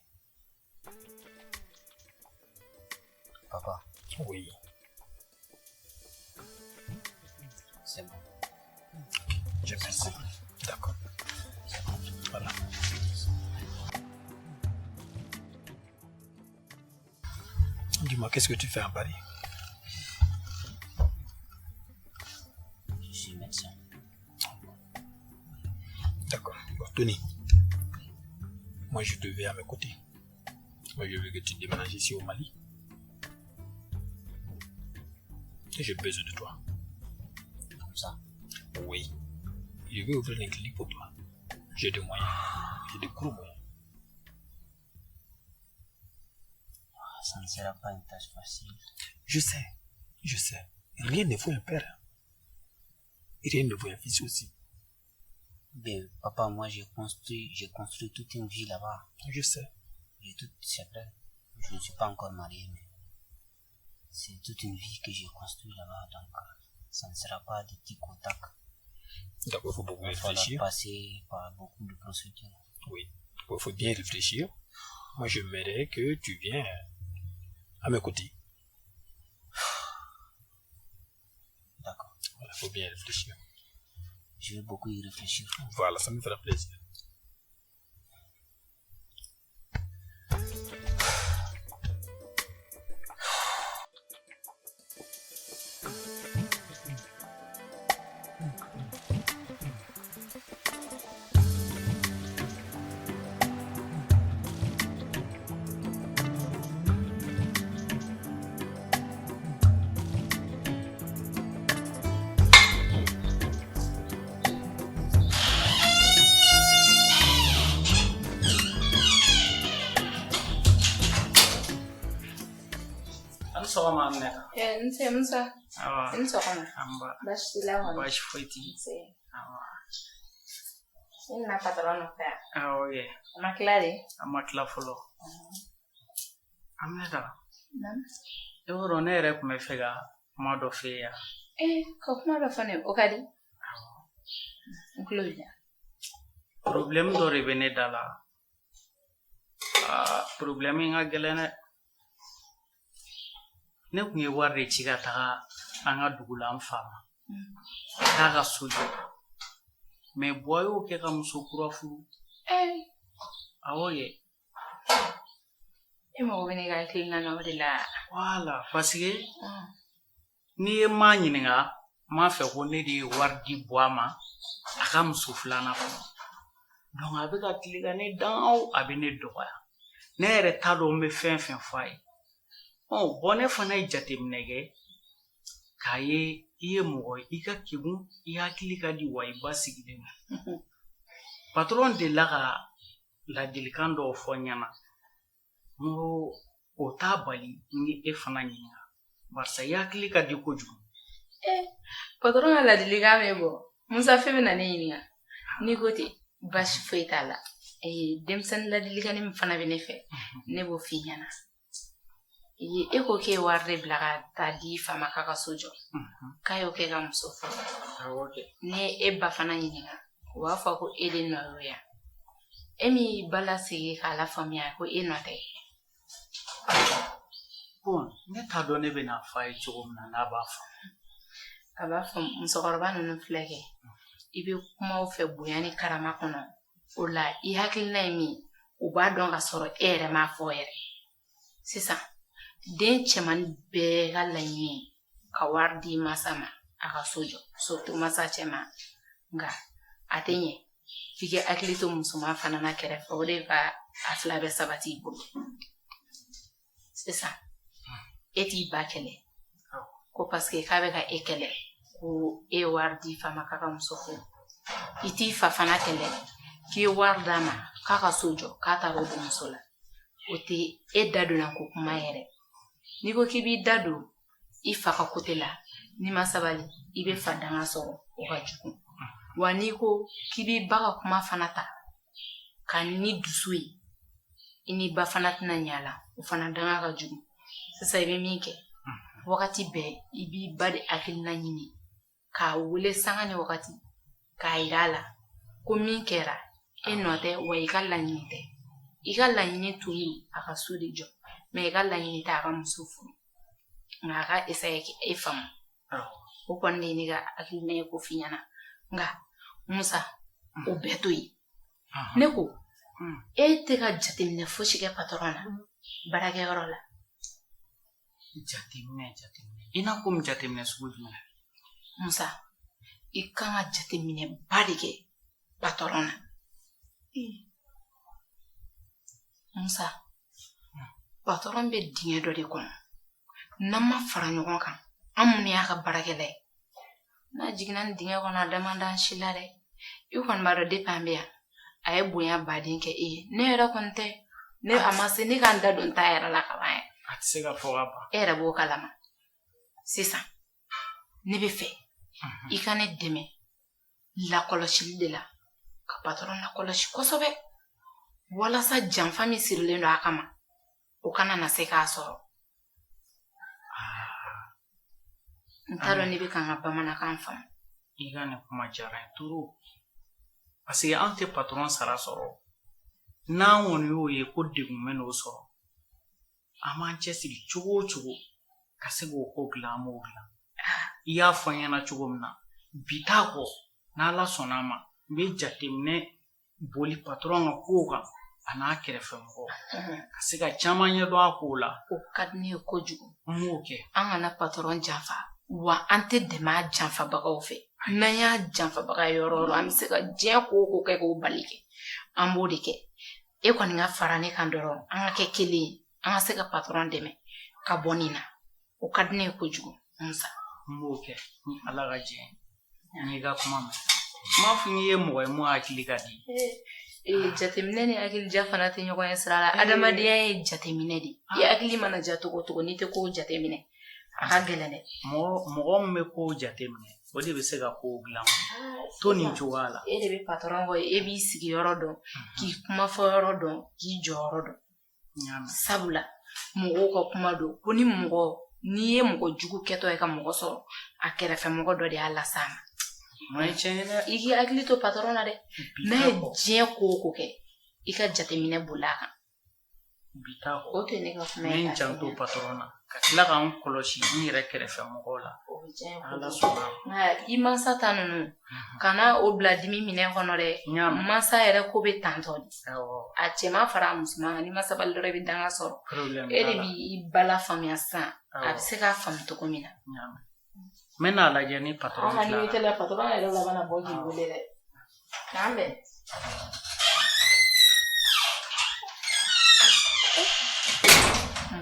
Papa. Oui. C'est bon. J'ai compris. D'accord. Voilà. Dis-moi, qu'est-ce que tu fais en Paris? Je suis médecin. D'accord. Bon, Tony, moi je te vais à mes côtés. Moi je veux que tu déménages ici au Mali. Et j'ai besoin de toi. Comme ça? Oui. Je vais ouvrir une clinique pour toi. J'ai des moyens. J'ai des gros moyens. Ça ne sera pas une tâche facile. Je sais. Rien ne vaut un père. Et rien ne vaut un fils aussi. Mais papa, moi j'ai construit toute une vie là-bas. Je sais. C'est vrai. Je ne suis pas encore marié, mais c'est toute une vie que j'ai construite là-bas, donc ça ne sera pas des petits contacts. D'accord, il faut beaucoup réfléchir. Il va falloir passer par beaucoup de procédures. Oui, il faut bien réfléchir. Moi, je m'aimerais que tu viennes à mes côtés. D'accord. Voilà, il faut bien réfléchir. Je vais beaucoup y réfléchir. Voilà, ça me fera plaisir. Sogoma Aminata. Nse Musa. Awa. Nsogoma. Amba. Bashi la wani. Bashi foiti. Nse. Awa. Ina patrono fa. Awa ye. Maklari. Amatla folo. Aminata. Nam. Euro ne yɛrɛ kun bɛ fɛ ka kuma dɔ f'e ye. Ka kuma dɔ fɔ ne o ka di. Awɔ. N tulo b'i la. Problème dɔ de bɛ ne da la. Problème in ka gɛlɛn dɛ. Ne kun ye wari de ci ka taga an ka dugu la n fa ma. K'a ka so jɔ. Mais bɔ y'o kɛ ka muso kura furu. Awɔ ye. E mago bɛ ne ka hakilina na o de la. Voilà, parce que n'i ye maa ɲininka, m'a fɛ ko ne de ye wari di bɔ a ma, a ka muso filanan kɔnɔ. Donc a bɛ ka tile ka ne dan a bɛ ne dɔgɔya. Ne yɛrɛ t'a dɔn n bɛ fɛn fɛn f'a ye. Bon ne fana ye jateminɛ kɛ k'a ye i ye mɔgɔ ye i ka kegun i hakili ka di wa i ba sigilen don. Patron delila ka ladilikan dɔw fɔ n ɲɛna. N ko o t'a bali ni e fana ɲininka barisa i hakili ka di kojugu. Patron ka ladilikan bɛ bɔ Musa fɛn bɛ na ne ɲininka n'i ko ten baasi foyi t'a la. Denmisɛnnin ladilikan min fana bɛ ne fɛ ne b'o f'i ɲɛna. E ko k'e wari de bila ka taa di fa ma k'a ka so jɔ k'a y'o kɛ ka muso furu. Ni e ba fana ɲininka o b'a fɔ ko e de nɔ y'o yan. E min ba lasigi k'a lafaamuya ko e nɔ tɛ. Bon ne t'a dɔn ne bɛna f'a ye cogo min na n'a b'a fɔ. A b'a fɔ musokɔrɔba ninnu filɛ kɛ i bɛ kuma o fɛ bonya ni karama kɔnɔ o la i hakilina ye min o b'a dɔn ka sɔrɔ e yɛrɛ m'a fɔ yɛrɛ. Sisan den cɛmanni bɛɛ ka laɲini ye ka wari di masa ma a ka so jɔ surtout masa cɛman nka a tɛ ɲɛ f'i ka hakili to musoman fana na kɛrɛfɛ o de ka a fila bɛ sabati i bolo. Sisan e t'i ba kɛlɛ ko parce que k'a bɛ ka e kɛlɛ ko e ye wari di fa ma k'a ka muso furu i t'i fa fana kɛlɛ k'i ye wari d'a ma k'a ka so jɔ k'a taara o don muso la o tɛ e da donna ko kuma yɛrɛ. N'i ko k'i b'i da don i fa ka côté la n'i ma sabali i bɛ fa danga sɔrɔ o ka jugu. wa n'i ko k'i b'i ba ka kuma fana ta ka ni dusu ye i ni ba fana tɛna ɲɛ a la o fana danga ka jugu sisan i bɛ min kɛ wagati bɛɛ i b'i ba de hakilina ɲini k'a wele sanga ni wagati k'a yira a la ko min kɛra e nɔ tɛ wa i ka laɲini tɛ i ka laɲini tun ye a ka so de jɔ mais i ka laɲini tɛ a ka muso furu nka a ka essayer e faamu o kɔni de ye ne ka hakilina ye ko f'i ɲɛna nka Musa o bɛɛ to yen ne ko e tɛ ka jateminɛ fosi kɛ patron na baarakɛyɔrɔ la jateminɛ i n'a ko min jateminɛ sugu jumɛn Musa i kan ka jateminɛ ba de kɛ patron na Musa patron bɛ dingɛ dɔ de kɔnɔ n'an ma fara ɲɔgɔn kan an minnu y'a ka baarakɛla ye n'a jiginna nin dingɛ kɔnɔ a dama d'an si la dɛ i kɔni b'a dɔn depuis an bɛ yan a ye bonya baden kɛ e ye ne yɛrɛ kɔni tɛ a ma se ne k'an da don ta yɛrɛ la ka ban yɛrɛ a tɛ se ka fɔ ka ban e yɛrɛ b'o kalama sisan ne bɛ fɛ i ka ne dɛmɛ lakɔlɔsili de la ka patron lakɔlɔsi kosɛbɛ walasa janfa min sirilen don a kama o kana na se k'a sɔrɔ n t'a dɔn ne bɛ kan ka bamanankan faamu i ka nin kuma diyara n ye toro parce que an tɛ patron sara sɔrɔ n'an kɔni y'o ye ko degun bɛ n'o sɔrɔ an b'an cɛsiri cogo o cogo ka se k'o ko dilan an b'o dilan i y'a fɔ n ɲɛna cogo min na bi t'a kɔ n'Ala sɔnna a ma n bɛ jateminɛ boli patron ka kow kan a n'a kɛrɛfɛmɔgɔw ka se ka caman ɲɛdɔn a kow la o ka di ne ye kojugu n b'o kɛ an kana patron janfa wa an tɛ dɛmɛ a janfabagaw fɛ n'an y'a janfabaga ye yɔrɔ o yɔrɔ an bɛ se ka diɲɛ ko o ko kɛ k'o bali kɛ an b'o de kɛ e kɔni ka fara ne kan dɔrɔn an ka kɛ kelen ye an ka se ka patron dɛmɛ ka bɔ nin na o ka di ne ye kojugu Musa n b'o kɛ ni Ala ka jɛ ye n y'i ka kuma mɛn n m'a fɔ i ye mɔgɔ ye mun hakili ka di jateminɛ ni hakilija fana tɛ ɲɔgɔn ye sira la adamadenya ye jateminɛ de i hakili mana ja togo togo n'i tɛ kow jateminɛ a ka gɛlɛn dɛ mɔgɔ min bɛ kow jateminɛ o de bɛ se ka kow dilan to nin cogoya la e de bɛ patron kɔ e b'i sigi yɔrɔ dɔn k'i kuma fɔ yɔrɔ dɔn k'i jɔ yɔrɔ dɔn sabula mɔgɔw ka kuma don ko n'i ye mɔgɔ jugu kɛtɔ ye ka mɔgɔ sɔrɔ a kɛrɛfɛ mɔgɔ dɔ de y'a las'a ma i k'i hakili to patron na dɛ n'a ye diɲɛ ko o ko kɛ i ka jateminɛ boli a kan bi t'a kɔ o tɛ ne ka kuma ye n janto patron na ka tila k'an kɔlɔsi n yɛrɛ kɛrɛfɛ mɔgɔw la Ala sɔnna nka i mansa ta ninnu kana o bila dimi minɛ kɔnɔ dɛ mansa yɛrɛ ko bɛ tantɔ de a cɛman fara a musoman kan n'i ma sabali dɔrɔn i bɛ danga sɔrɔ e de b'i ba la faamuya sisan a bɛ se k'a faamu cogo min na n bɛ n'a lajɛ ni patron tilara n'i tɛ patron yɛrɛ laban bɔ k'i wele dɛ k'an bɛn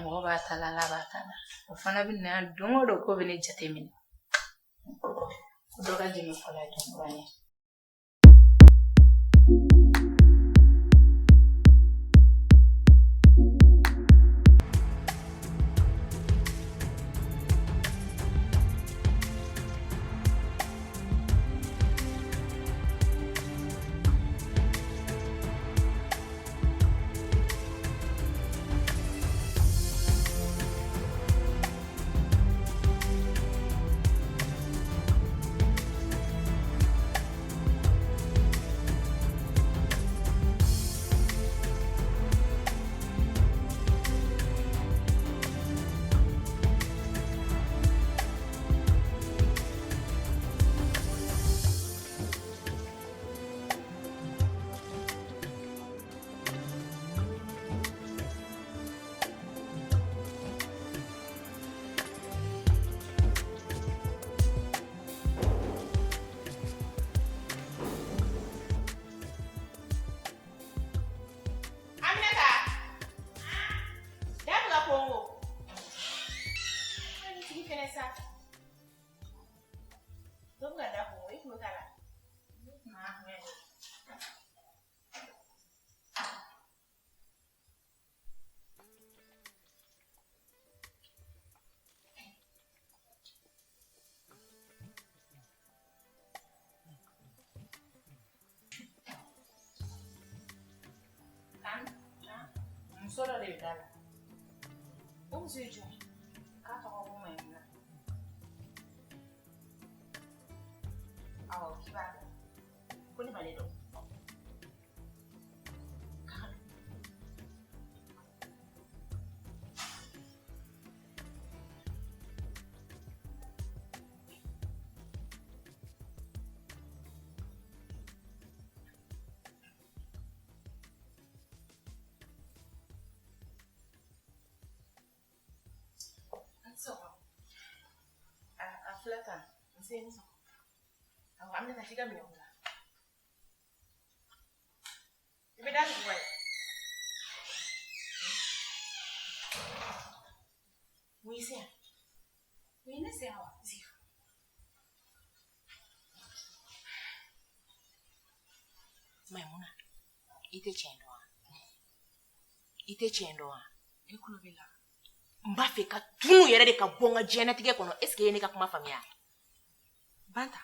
mɔgɔ b'a ta la ala b'a ta la o fana bɛ na don o don ko bɛ ne jateminɛ dɔ ka jɛngɛ fɔlɔ ye dɔn ye Solo de Dala. On se joue. Quand on va maintenant. Ah, qui va? Qu'on va aller donc. Flata, c'est ça. Alors, on a fait comme ça. Tu veux dire quoi? Oui, c'est. Oui, c'est ça. Maimouna, il te tient droit. Il te tient droit. Écoute là. Mba fe ka tunu yere de ka bonga jena tige kono est-ce que yene ka kuma famia Banta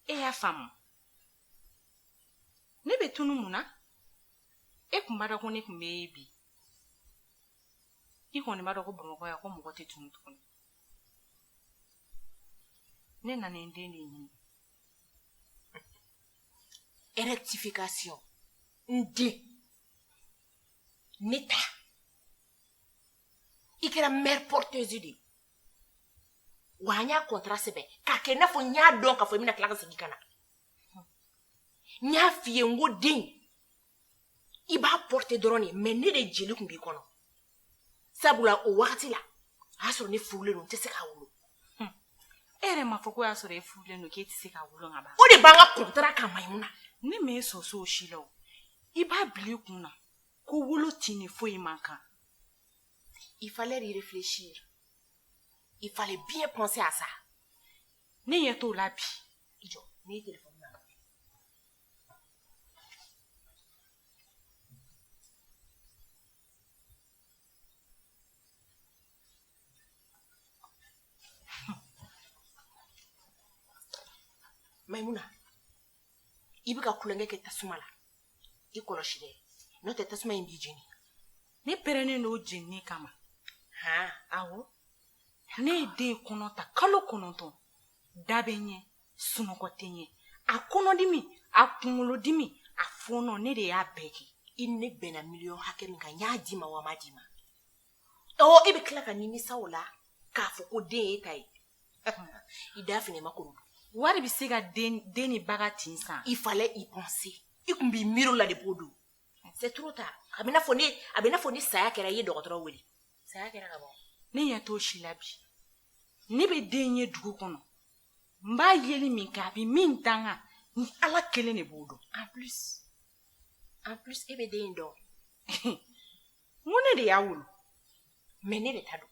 e ya fam ne be tunu muna e kumbara ko ne kumbe bi I ko ne mara ko bongo ya ko mo te tunu tunu ne na ne ndeni ni rectification ndi neta I kɛra mère porteuse de wa nya contrat sɛbɛ ka kɛ na fɔ nya dɔn ka fɔ mina kila ka segi kana nya fiye ngo den I b'a porter dɔrɔn ne mais ne de jeli kun bi kɔnɔ sabula o wagati la a sɔrɔ ne furulen don tɛ se ka wolo ere ma fɔ ko ya sɔrɔ e furulen don ke tɛ se ka wolo nga ba o de b'an ka contrat ka Maimuna ne me so shila o I b'a bili kunna ko wolo tini foyi man kan. Il fallait y réfléchir. Il fallait bien penser à ça. Ne yeto la bi. Ijo, ne téléphone na. Maimouna. Ibuka kulenge ke tasuma la. I koloshi de. No te tasuma imbijini. Ne perene no jeni kama. Ha, awo. Ne de konota kalo konoton. Dabenye sunokotenye. A konodimi, a kumulodimi, a fono ne de ya beki. Inne bena million hake minka nya dima wa madima. Oh, ibe klaka nini saola ka foko de etai. Idafine makuru. Wari bi se ka deni baga tinsa. Il fallait y penser. Ikumbi miro la de podo. C'est trop tard. Abena foni saya kera ye dokotoro weli. Saya kera ka bon. Ne ya to shilabi. Ne be denye dugu kono. Mba yeli min ka bi min tanga ni ala kele ne bodo. En plus ebe den do. Mone de ya wulu. Mene de tado.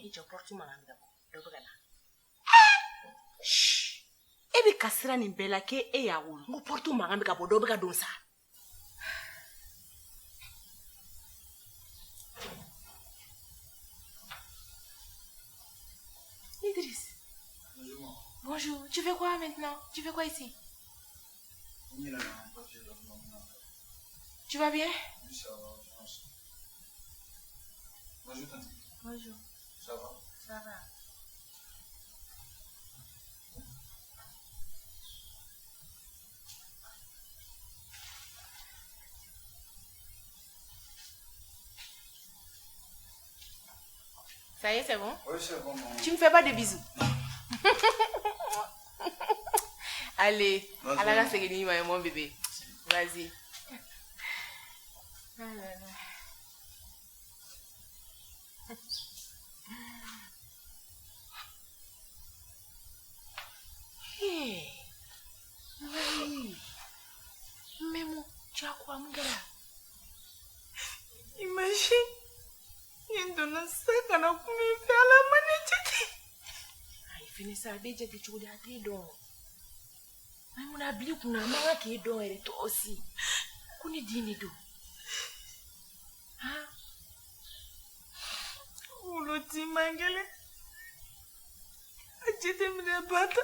Ijo portu mananga bo. Dobugana. Shh. Ebe kasira ni bela ke e ya wulu. Ngo portu mangambe ka bo dobuga donsa. Idriss. Bonjour. Tu fais quoi maintenant? Tu fais quoi ici? Tu vas bien? Oui, ça va. Bonjour, tante. Bonjour. Ça va? Ça va. Ça y est, c'est bon? Oui, c'est bon, maman. Tu me fais pas de bisous? Allez, à la c'est que mon bébé. Vas-y. Ah là là. Hey. Oui. Mais mon, tu as quoi, mon gars? Imagine. Il donne ça quand on a fait la manette. Il finit ça avec des choses à tes dons. Mais mon abli qu'on a marre qui est don elle est toi aussi. Qu'on est dîné d'où? Hein? Où le dit mangele? J'étais me battre.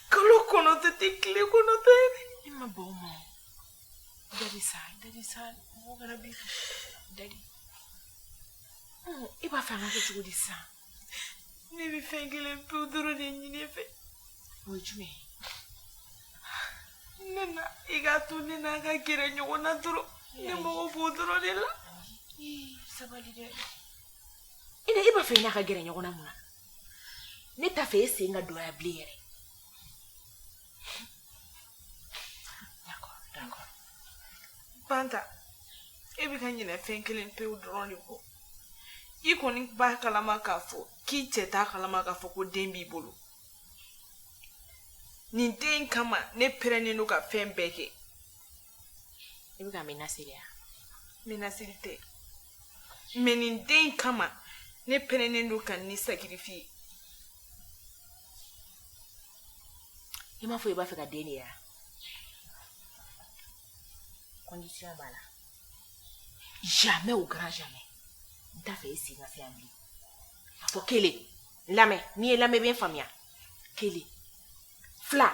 Quand le connaît tes clés, connaît. Il m'a bon. Daddy Sal, what gonna be? Daddy. Oh, if I found out what you would say. Maybe Fangel and Pudor in Nife. Which me? Nana, I got to Nina, I get a new one at all. No more Pudorilla. Somebody there. In the Iba Fina, I get a new one. Neta facing a do a blear. D'accord. Panta, every kind of Fangel and Pudor. You couldn't buy Kalamaka for Kitty Takalamaka for good Dembi Bulu. Nintain kama ne pereni nuka fembeke. Ibuka minasiria. Minasirite. Menintain kama ne pereni nuka ni sakirifi. Ima fo iba feka deni ya. Condition bala. Jamais au grand jamais. T'as fait ici ma famille. Faut qu'elle est. Lame, ni lame bien famille. Qu'elle est. Fla.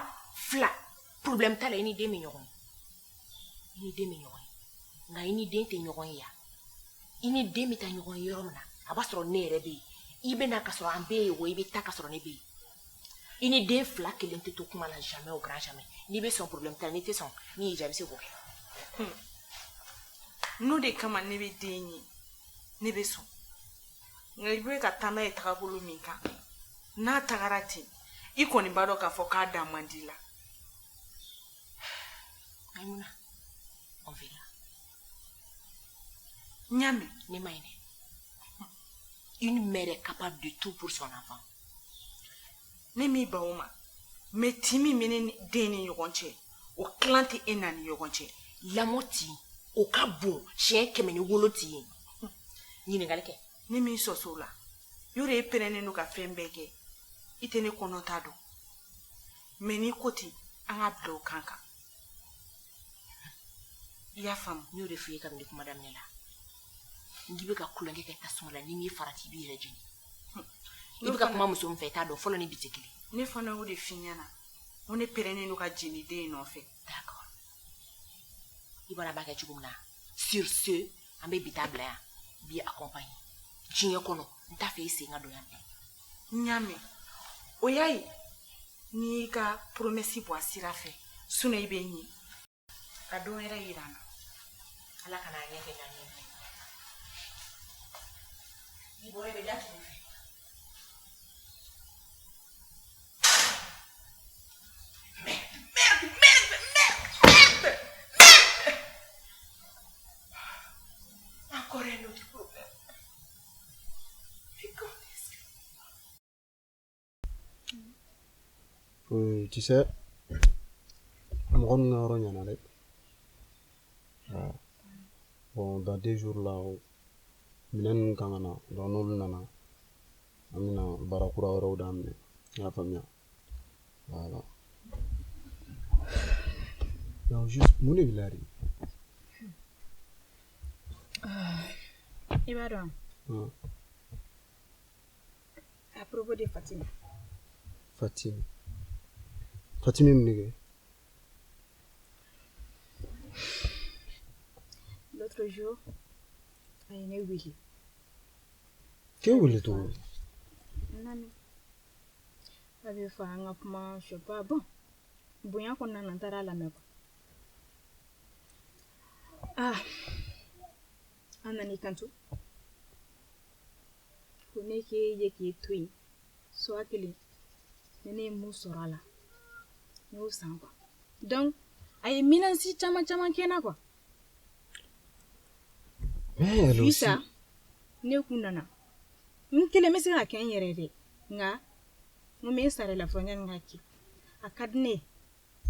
Problème t'as là une idée meilleure. Une idée meilleure. Nga une idée t'es meilleure ya. Une idée mais t'as meilleure yorona. Abastro ne rebe. Ibe na kasro ambe wo ibe ta kasro ne be. Une idée fla qu'elle n'était tout comme la jamais au grand jamais. Ni be son problème t'as ni te son ni jamais c'est quoi. Nous de kama ne be deni. Nebeso. Ngaibe katana etakabulu minka. Na tagarati. Iko ni bado ka foka da mandila. Aimuna. On verra. Nyame, ne maine. Une mère est capable de tout pour son enfant. Nemi bauma. Metimi menen deni yogonche. O klanti enani yogonche. La moti. O kabo. Chien kemeni woloti. Ni ngaleke ni mi sosola yore perene no ka fembeke itene konotado meni koti anga blo kanka ya fam yore fiye kam ni kuma damnela ngibe ka kulange ka tasumala ni mi farati bi rejini ibe ka kuma muso mfeta do folo ni bitekili ne fana wo de finyana on perene no ka jini de no fait d'accord ibara ba ka chugumna sur ce ambe bitable ya bien accompagné. Jinye kono, nta fe ise nga doyambe. Nyame, oyai, ni ka promesi bo asira fe, suna ibe nyi. Kado era irana. Ala kana nyeke na nyeke. Ni bo ebe datu fe. Merde! Encore un autre problème. Tu sais, bon, dans 2 jours là, minen kangana, dans nous nana, amina barakura rodamne, la famille. Voilà. Non, juste mon vilari. Ibadan. À propos de Fatima. Fatima m'nige. L'autre jour, il y a Willy. Qu'est-ce que Willy toi? Non. Avec fait un appoint, je sais pas. Bon, bouillant qu'on a entendu à la maison. Ah. Anani kanto kone ke yeke twin so akili nene mu sorala no samba donc ay minansi chama kena quoi mais alors ça ne kunana nkele mesi ka ken yerede nga mo me sare la fanya ngaki akadne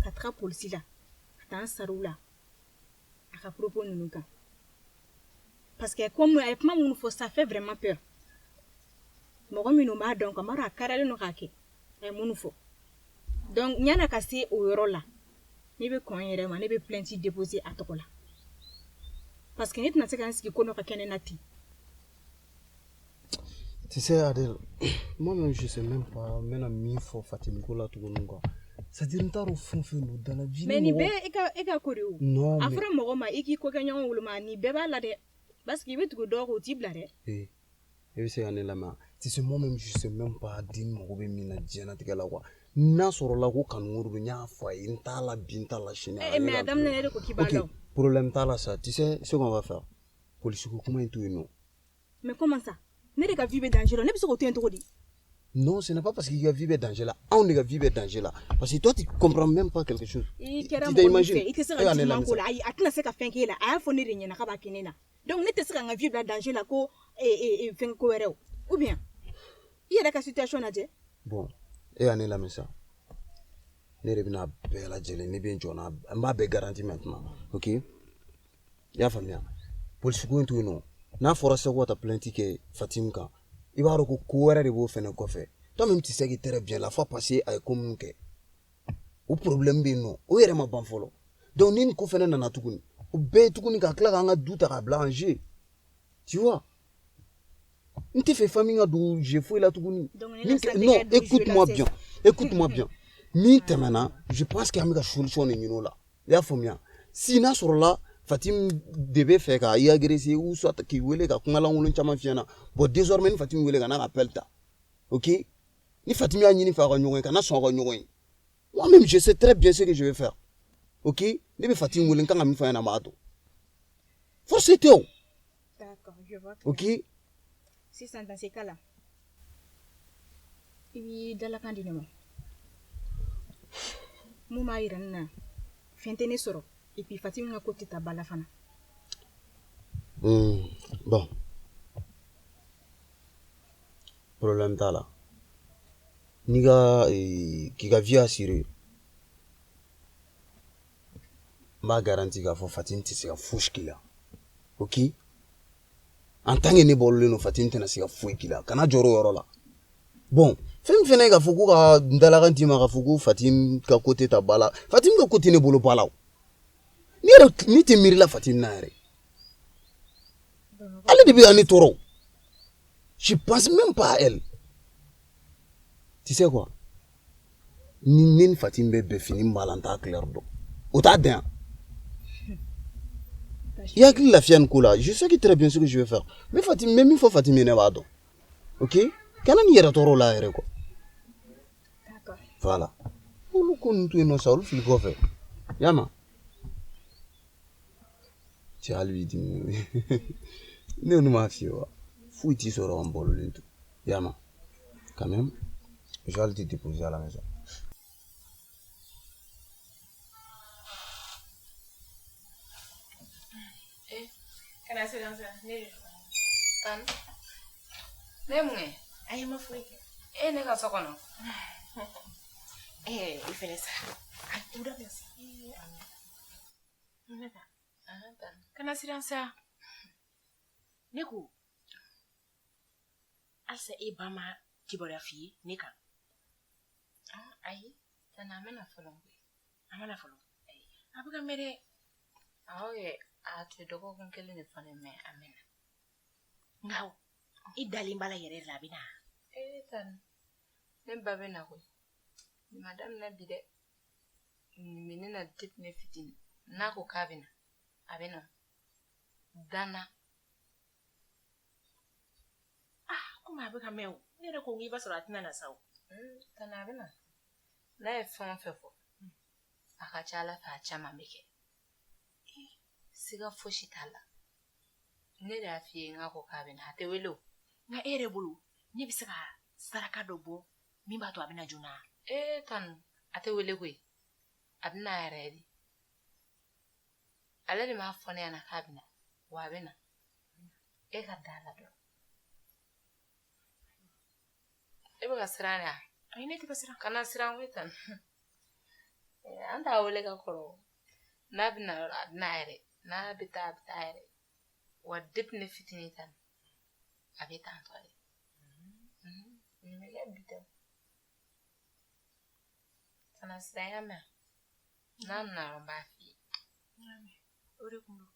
katra polisi la atan sarula aka propos nunuka. Parce que comme avec moi mon faut ça fait vraiment peur. Mo ko minu ma donc mara karale no kake e mon faut. Donc nyana kasi o yorola. Ni be kon yere ma ni be plainte déposer à tokola. Parce que nit na seka nski kono ka kene nati. Tu sais Adèle, moi même je sais même pas maintenant mi faut Fatima ko la tout quoi. Ça dit n t'a fond dans la vie. Mais ni bɛɛ e ka ko de o. Non, a fɔra mɔgɔ ma i k'i ko kɛ ɲɔgɔn woloma ni bɛɛ b'a la dɛ parce que i bɛ tugu dɔw k'o t'i bila dɛ. Eh, e bɛ se ka ne lamɛn tu sais moi-même je sais même pas di n mago bɛ min na diɲɛnatigɛ la quoi n'a sɔrɔla ko kanu don n y'a fɔ a ye n t'a la bi n t'a la sini. Mais a daminɛ ne de ko k'i b'a dɔn. Ok, problème t'a la sa tu sais ce qu'on va faire polisi ko kuma in to yen nɔ. Mais comment ça ne de ka vie bɛ danger la ne bɛ se k'o to yen cogo di. Non, ce n'est pas parce qu'il y a vie est danger là. On est vie est danger là. Parce que toi tu comprends même pas quelque chose. Tu t'imagines. Il te sera du manko là. A tena se ka fɛn k'e la. A y'a fɔ ne de ɲɛna k'a b'a kɛ ne na. Donc ne tɛ se ka n ka vie bila danger la ko fɛn ko wɛrɛ o. Ou bien i yɛrɛ ka situation lajɛ. Bon, e y'a ne lamɛn sa. Ne de bɛna bɛɛ lajɛlen ne bɛ n jɔ n b'a bɛɛ garanti maintenant. Ok? I y'a faamuya. Polisiko in to yen nɔ. N'a fɔra sisan ko ka taa plainte kɛ Fatim kan. I b'a dɔn ko ko wɛrɛ de b'o fɛnɛ kɔfɛ. Toi-même tu sais que très bien la fois passée a ye ko minnu kɛ. O problème bɛ yen nɔ. O yɛrɛ ma ban fɔlɔ. Donc ni nin ko fɛnɛ nana tuguni. O bɛɛ ye tuguni ka tila k'an ka du ta k'a bila en jeu. Tu vois? N tɛ fɛ famille ka don jeu foyi la tuguni. Non, écoute-moi bien. Écoute-moi bien. Min tɛmɛna, je pense que an bɛ ka solution de ɲini o la. I y'a faamuya. Si n'a sɔrɔla Fatim de bɛ fɛ ka i agresser ou soit k'i wele ka kuma lankolon caman f'i ɲɛna. Bon désormais ni Fatim wele ka n'a ka appel ta. Ok? Ni Fatim y'a ɲini fɛ a ka ɲɔgɔn ye kana sɔn a ka ɲɔgɔn ye. Moi-même je sais très bien ce que je vais faire. Ok? Ne bɛ Fatim wele n kan ka min fɔ a ɲɛna a b'a dɔn. Force tɛ o. D'accord, je vois. Ok? Sisan dans ces cas-là. I b'i dalakan di ne ma. Mun b'a yira ne na fɛn tɛ ne sɔrɔ et puis Fatim ka ko tɛ taa ba la fana. Bon. Problème t'a la. N'i ka k'i ka vie assuré. N b'a garanti k'a fɔ Fatim tɛ se ka fosi k'i la. Ok? En tant que ne bɔlen don Fatim tɛna se ka foyi k'i la. Kana jɔrɔ o yɔrɔ la. Bon, fɛn fɛnɛ ye k'a fɔ ko ka n dalakan d'i ma k'a fɔ ko Fatim ka ko tɛ taa ba la. Fatim ka ko tɛ ne bolo ba la o. Ni tɛ miirila Fatim na yɛrɛ. Ale de bɛ ka ne tɔɔrɔ. Je pense même pas à elle. Tu sais quoi? Ni Fatim bɛ fini n b'a la n t'a clair dɔn. O t'a dan. I hakili lafiya nin ko la. Je sais que très bien ce que je vais faire. Mais Fatim, mais min fɔ Fatim ye ne b'a dɔn. Ok? Kana ni yɛrɛ tɔɔrɔ la yɛrɛ quoi. D'accord. Voilà. Olu ko ninnu to yen nɔ sa olu fili kɔfɛ. Y'a mɛn? Cɛ hali bi dimi. Ne olu m'a f'i ye wa? Foyi t'i sɔrɔ an bɔlɔlen to. Y'a mɛn? Quand même, je vais aller te déposer à la maison. Kana siran ne tan ne mun ye ayi ma foyi kɛ ne ka so kɔnɔ i fɛnɛ sa a tuda bɛ sa ne ta kana siran sa ne ko halisa e ba ma kibaruya f'i ye ne kan ayi tana a mana fɔlɔ a mana fɔlɔ a bɛ ka mɛrɛ aw ye a tɛ dɔgɔkun kelen de fana mɛ a mɛna nka i dalen b'a la yɛrɛ la a bɛ na tan ne ba bɛ na koyi nin ma daminɛ bi dɛ nin bɛ ne na depuis ne fitinin n'a ko k'a bɛ na a bɛ na danna komi a bɛ ka mɛn o ne yɛrɛ ko nk'i b'a sɔrɔ a tɛna na sa o tana a bɛ na n'a ye fɛn o fɛn fɔ a ka ca ala fɛ a caman bɛ kɛ siga fosi t'a la ne de y'a f'i ye n k'a ko k'a bɛ na a tɛ wele o nka e yɛrɛ bolo ne bɛ se ka saraka dɔ bɔ min b'a to a bɛ na joona tanu a tɛ wele koyi a bɛ na yɛrɛ de ale de m'a fɔ ne ɲɛna k'a bɛ na wa a bɛ na e ka da la dɔrɔn e bɛ ka siran ne ayi ne tɛ ka siran kana siran koyi tanu an t'a wele ka kɔrɔ n'a bɛ na a bɛ na yɛrɛ n'a bɛ taa a bɛ taa yɛrɛ wa depuis ne fitinin tanu a bɛ tan tɔ de nin bɛ kɛ bi tɛ kana siran ya mɛn n'a nana n b'a f'i ye o de kun don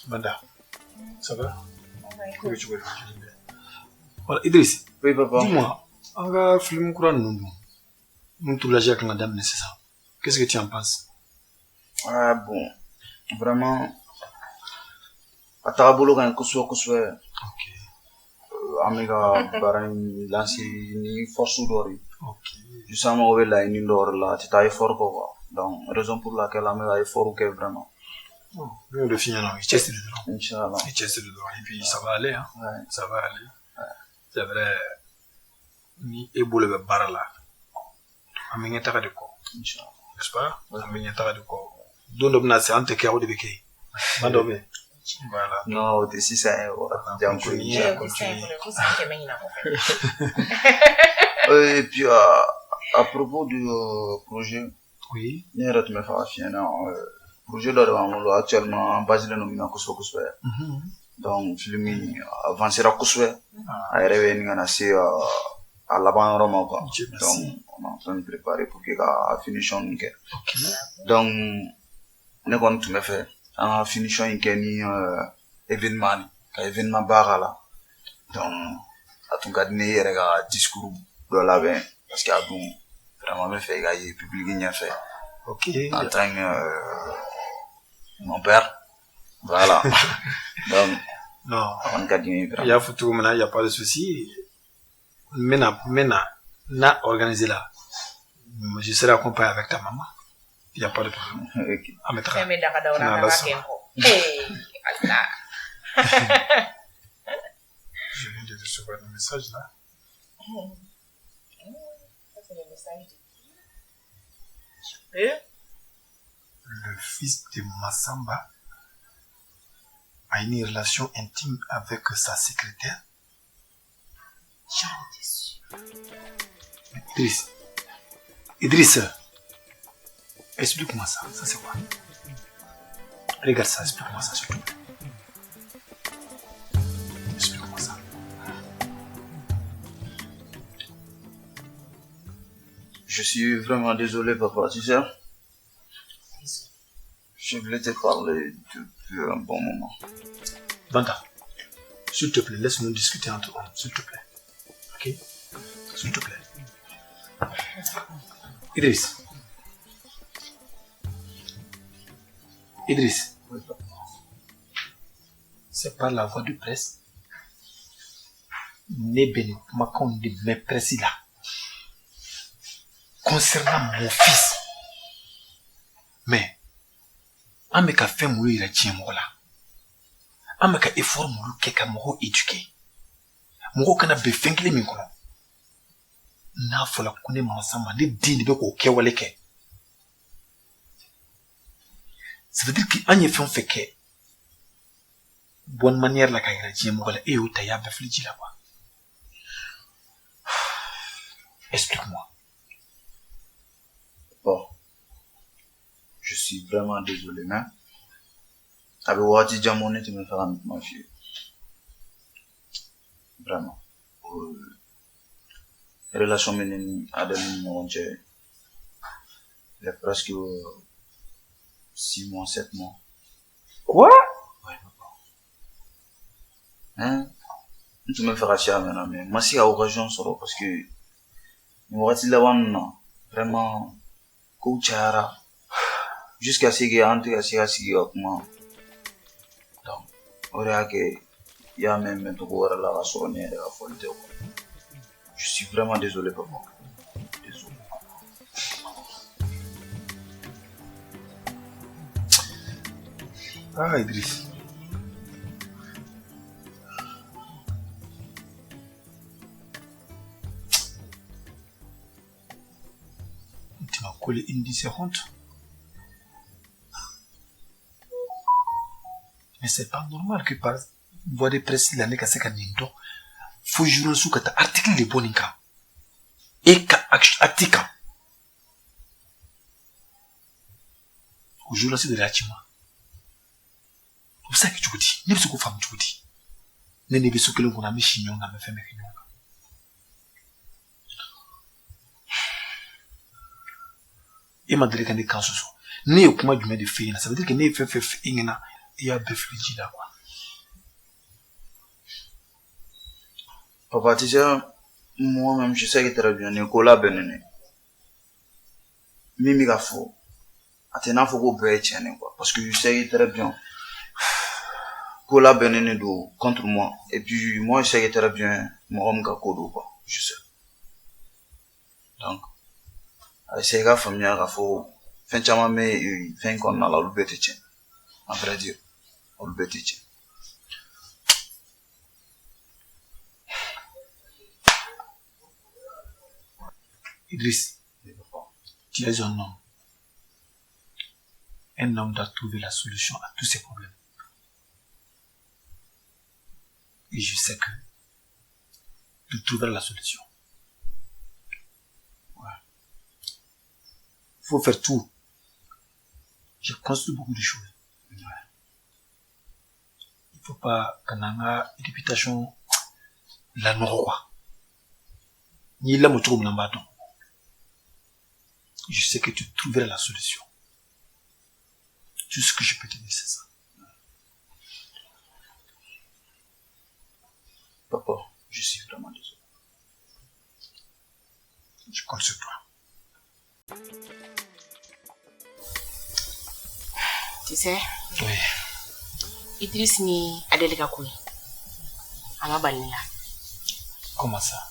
Manda, Ça va? Oui, tu vois. Voilà, Idriss. Oui, papa. Dis-moi, on va film quoi nous tout l'âge avec madame, c'est ça. Qu'est-ce que tu en penses? Ah bon, vraiment, à Tarabolo, quand on se Amiga Baran lancer ni force d'ori. Justement, on va là, une d'or là, tu t'as effort quoi. Donc, raison pour laquelle Amiga effort que vraiment. Oui, le film là, il teste le droit. Inch'Allah. Il teste le droit. Et puis, ça va aller, hein. Ouais. Ça va aller. Ouais. C'est vrai. Ni ébole le bar là. Amiga t'as de quoi? Inch'Allah. N'est-ce pas? Amiga t'as de quoi? Donc, on a c'est un tequila de béquille. Madame. Voilà. Non, si ça est, et puis, à propos du projet, oui, projet là, actuellement, en base de nomination, donc, film avancé à Kousoué, à revenir à la banque Roma, donc, on est en train de préparer pour que la finition. Donc, on est comme tout me fait. En finition il y a un événement bar là donc à ton cas il y a un discours de la veille parce qu'il y a vraiment me fait gagner public il fait en train mon père voilà donc non on gagne il y a photo maintenant il y a pas de souci maintenant na organisé là je serai accompagné avec ta maman. Il n'y a pas de problème. Okay. Je viens de recevoir un message là. C'est le message de qui? Le fils de Massamba a une relation intime avec sa secrétaire. J'en étais sûr. Idriss. Explique-moi ça c'est quoi? Regarde ça, explique-moi ça surtout. Explique-moi ça. Je suis vraiment désolé, papa, tu sais. Je voulais te parler depuis un bon moment. Vanda, s'il te plaît, laisse-nous discuter entre nous, s'il te plaît. Ok? S'il te plaît. Idriss. Idriss, c'est par la voie de presse. Nebeni Makon de mes presse là. Concernant mon fils. Mais, Ameka fait mourir à Tiemola. Ameka effort mourir keka moro éduqué. Moro kana befengile minkono. Na fola kune mansama ne dini beko kewaleke. Ça veut dire qu'il y a fait que bonne manière la carrière et où t'as réfléchi là-bas. Explique-moi. Bon, je suis vraiment désolé, mais avec Wati Jamone, tu me feras ma fille. Vraiment. Relation menée à des moments, il y a presque 6 mois, 7 mois. Quoi? Ouais, papa. Hein? Tu me feras chier maintenant, mais moi, si il y a occasion, parce que, moi, si là, vraiment, coachara, jusqu'à ce que, entre, à ce que, comment. Donc, on dirait que, il y a même un truc là, la soirée, la folie. Je suis vraiment désolé, papa. Désolé. Ah, Idriss. Tu m'as collé une différente. Mais c'est pas normal que par voie de presse l'année qu'à ce qu'à Nindo, faut jurer sous que ta article de Boninka. Et qu'à article. Faut jurer aussi de la chima. Vous savez que tu dis, ne pas femme tu dis. Ne pas ce que l'on a mis chignon, n'a pas fait mes chignons. Et m'a dit qu'il y a des cancers. Ne pas du mal de faire, ça veut dire que ne fait ingéna, il y a beffrigi là quoi. Papa, tu sais, moi-même, je sais que très bien, Nicolas Benene. Mimi Gafo. Atena Fogo Bétienne, quoi. Parce que je sais très bien. Nicolas Benene contre moi. Et puis, moi, je sais très bien, mon homme Gakodo, quoi. Je sais. Donc, c'est la famille Gafo. Fin chama me, fin qu'on a la lubetitien. En vrai dire. La lubetitien. Idriss, tu es un homme. Un homme doit trouver la solution à tous ses problèmes. Et je sais que tu trouveras la solution. Ouais. Il faut faire tout. J'ai construit beaucoup de choses. Ouais. Il ne faut pas qu'on ait une réputation la noire. Ni la moto ou la je sais que tu trouveras la solution. Tout ce que je peux te dire, c'est ça. Papa, je suis vraiment désolé. Je compte sur toi. Tu sais, oui. Idriss ni Adelika Koui. Ama Balila. Comment ça?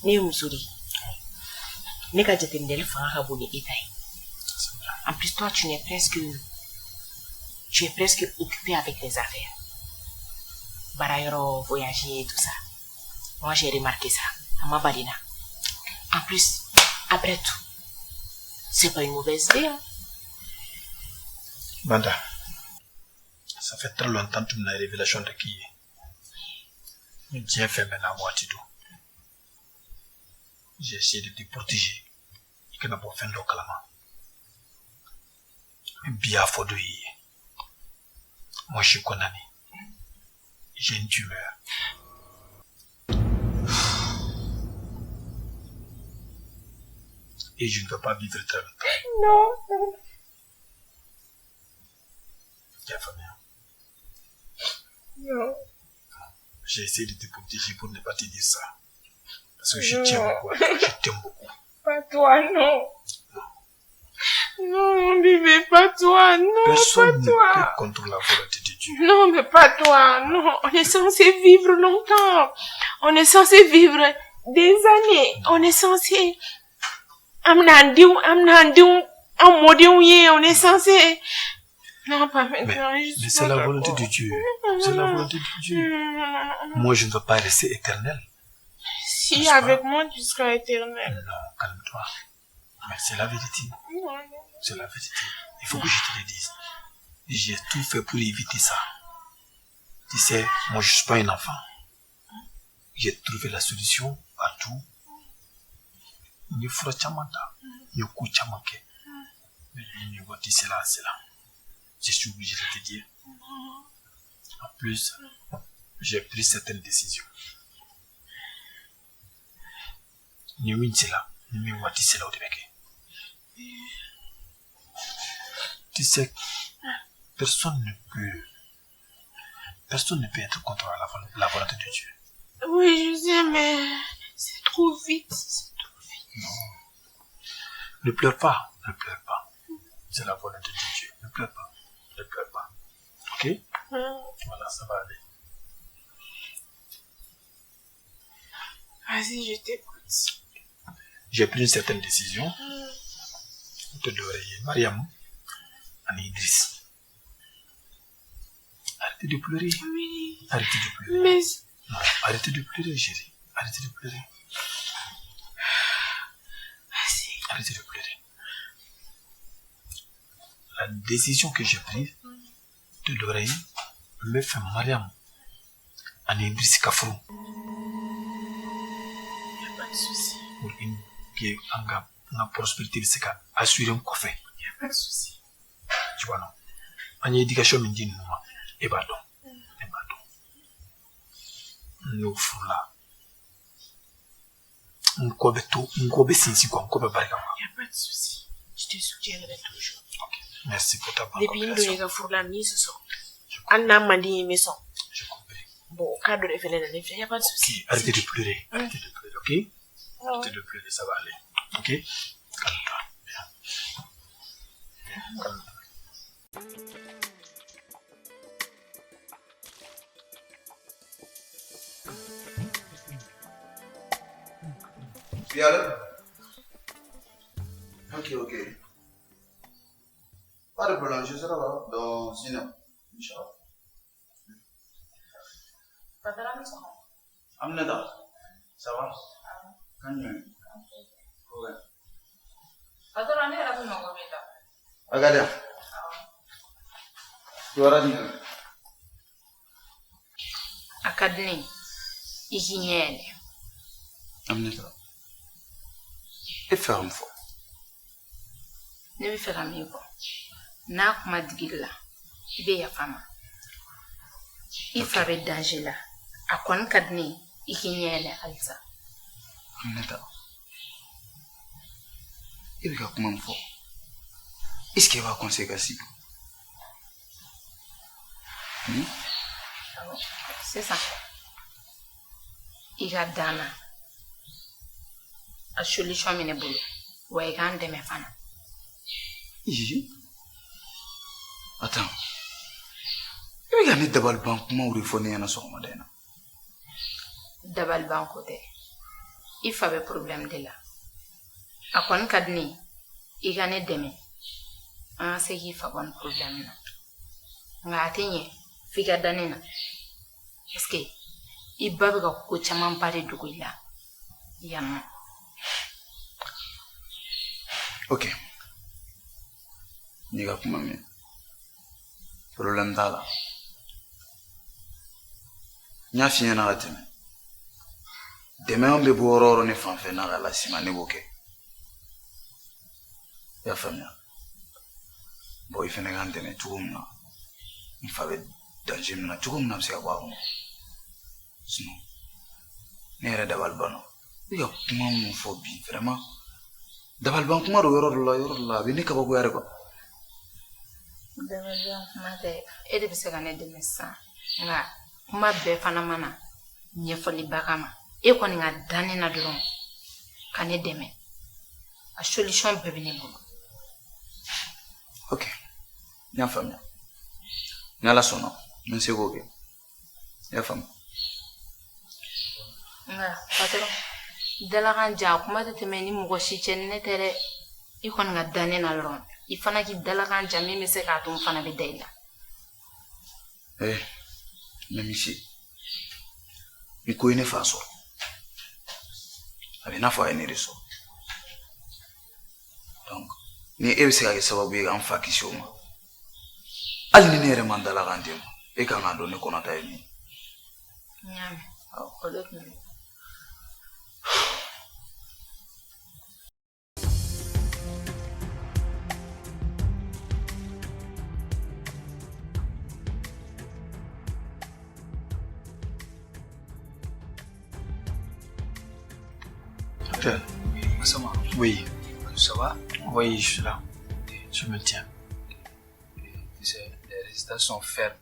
Ni Moussouri. Ni Kadjatendel Fara Bouni Itaï. En plus, toi, tu es presque occupé avec tes affaires. Barayoro, voyager et tout ça. Moi, j'ai remarqué ça. Ama Balina. En plus, après tout, c'est pas une mauvaise idée, hein? Banda, ça fait très longtemps que tu m'as révélation de qui est. J'ai fait maintenant moi, tu dois. J'ai essayé de te protéger. Et que n'a pas fait localement. Bien fort. Moi, je suis condamné. J'ai une tumeur. Et je ne peux pas vivre très longtemps. Non. Tu as famille. Non. J'ai essayé de te protéger pour ne pas te dire ça. Parce que je tiens beaucoup à toi. Je t'aime beaucoup. Pas toi, non. Non, bébé, pas toi, non. Personne pas toi. ne peut contrôler la volonté de Dieu. Non, mais pas toi, non. On est censé vivre longtemps. On est censé vivre des années. On est censé... on est censé... Non, pas maintenant. Mais c'est la volonté de Dieu. C'est la volonté de Dieu. Moi, je ne veux pas rester éternel. Si avec moi, tu seras éternel. Non, calme-toi. Mais c'est la vérité. C'est la vérité. Il faut que je te le dise. J'ai tout fait pour éviter ça. Tu sais, moi, je ne suis pas un enfant. J'ai trouvé la solution à tout. Il faut Mais c'est là. Je suis obligé de te dire. En plus, j'ai pris certaines décisions. Tu sais, personne ne peut être contre la volonté de Dieu. Oui, je sais, mais c'est trop vite. Non. Ne pleure pas. C'est la volonté de Dieu. Ne pleure pas. Ok? Voilà, ça va aller. Vas-y, je t'écoute. J'ai pris une certaine décision. De l'oreiller. Mariam, Annie Idriss. Arrêtez de pleurer. Oui. Arrêtez de pleurer. Mais... Non, arrêtez de pleurer, chérie. Arrêtez de pleurer. Vas-y. Arrêtez de pleurer. La décision que j'ai prise de l'oreiller me fait Mariam Annie Idriss Kafrou. Il n'y a pas de souci. Pour une qui a prospérité, c'est qu'à assurer un coffre. Il n'y a pas de souci. Tu vois, non? En éducation, on dit non. Et pardon. Nous faisons là. Il n'y a pas de souci. Je te soutiendrai toujours. Ok. Merci pour ta bonne depuis coopération. une ce sont. Anna m'a dit, mais sont. J'ai compris. Bon, au cas de révéler les livres, il n'y a pas de souci. Arrêtez de pleurer. Arrêtez de pleurer, ok? Arrêtez de pleurer, ça va aller. Ok? Calme-toi. Viens. Calme-toi. Oui, allô? Ok. Pas de problème, je serai là dans 1 heure. Inch'Allah. Pas de la maison. Aminata, ça va? Quand même. Ouais. Pas de la maison. Regarde. Tu vas dire. Akadni, ikinyele. Aminata. Et faire un faux. Ne bɛ fɛ ka min fɔ n'a kuma digili la I bɛ yafa ma I fa bɛ danger la a kɔni ka di ne ye I k'i ɲɛ yɛlɛ halisa. Aminata, I bɛ ka kuma min fɔ est-ce que I b'a conseiller ka sigi? Sisan I ka dan na a solution bɛ ne bolo wa I k'an dɛmɛ fana. Attends. I bɛ ka ne dabaliban kumaw de fɔ ne ɲɛna sɔgɔmada in na. Dabaliban ko tɛ I fa bɛ problème de la a kɔni ka di ne ye I ka ne dɛmɛ an ka se k'i fa bɔ ni problème na nka a tɛ ɲɛ f'i ka da ne na parce que I ba bɛ ka ko caman ba de dogo I la yan nɔ. Ok. N'i ka kuma mɛn. Problème t'a la. N y'a f'i ɲɛna ka tɛmɛ. Dɛmɛ an bɛ bɔ yɔrɔ o yɔrɔ ne fan fɛ n'a ka las'i ma ne b'o kɛ. I y'a faamuya. Bon I fɛnɛ k'an dɛmɛ cogo min na n fa bɛ danger min na cogo min na a bɛ se ka bɔ a kɔnɔ. Sinon ne yɛrɛ dabali banna. I ka kuma mun fɔ bi vraiment dabaliban kuma don yɔrɔ dɔ la a bɛ ne kabakoya de quoi. Dabaliban kuma tɛ e de bɛ se ka ne dɛmɛ sisan nka kuma bɛɛ fana mana ɲɛfɔli ba kama e kɔni ka da ne na dɔrɔn ka ne dɛmɛ a solution bɛɛ bɛ ne bolo. Ok, n y'a faamuya. Ni Ala sɔnna n bɛ se k'o kɛ. I y'a faamu. Nka patron dalakan jan a kuma tɛ tɛmɛ ni mɔgɔ si cɛ ni ne tɛ dɛ I kɔni ka da ne na dɔrɔn I fana k'i dalakan jan min bɛ se k'a to n fana bɛ da I la. Même ici ni ko I ne fa sɔrɔ a bɛ i n'a fɔ a ye ne de sɔrɔ donc ni e bɛ se ka kɛ sababu ye k'an fa kisi o ma hali ni ne yɛrɛ man dalakan di ma e kan k'a dɔn ne kɔnɔta ye min ye. N y'a mɛn o de tun bɛ. Docteur. Massama. Oui. Ça va? Oui, je suis là. Je me tiens. Tu sais, les résultats sont fermes.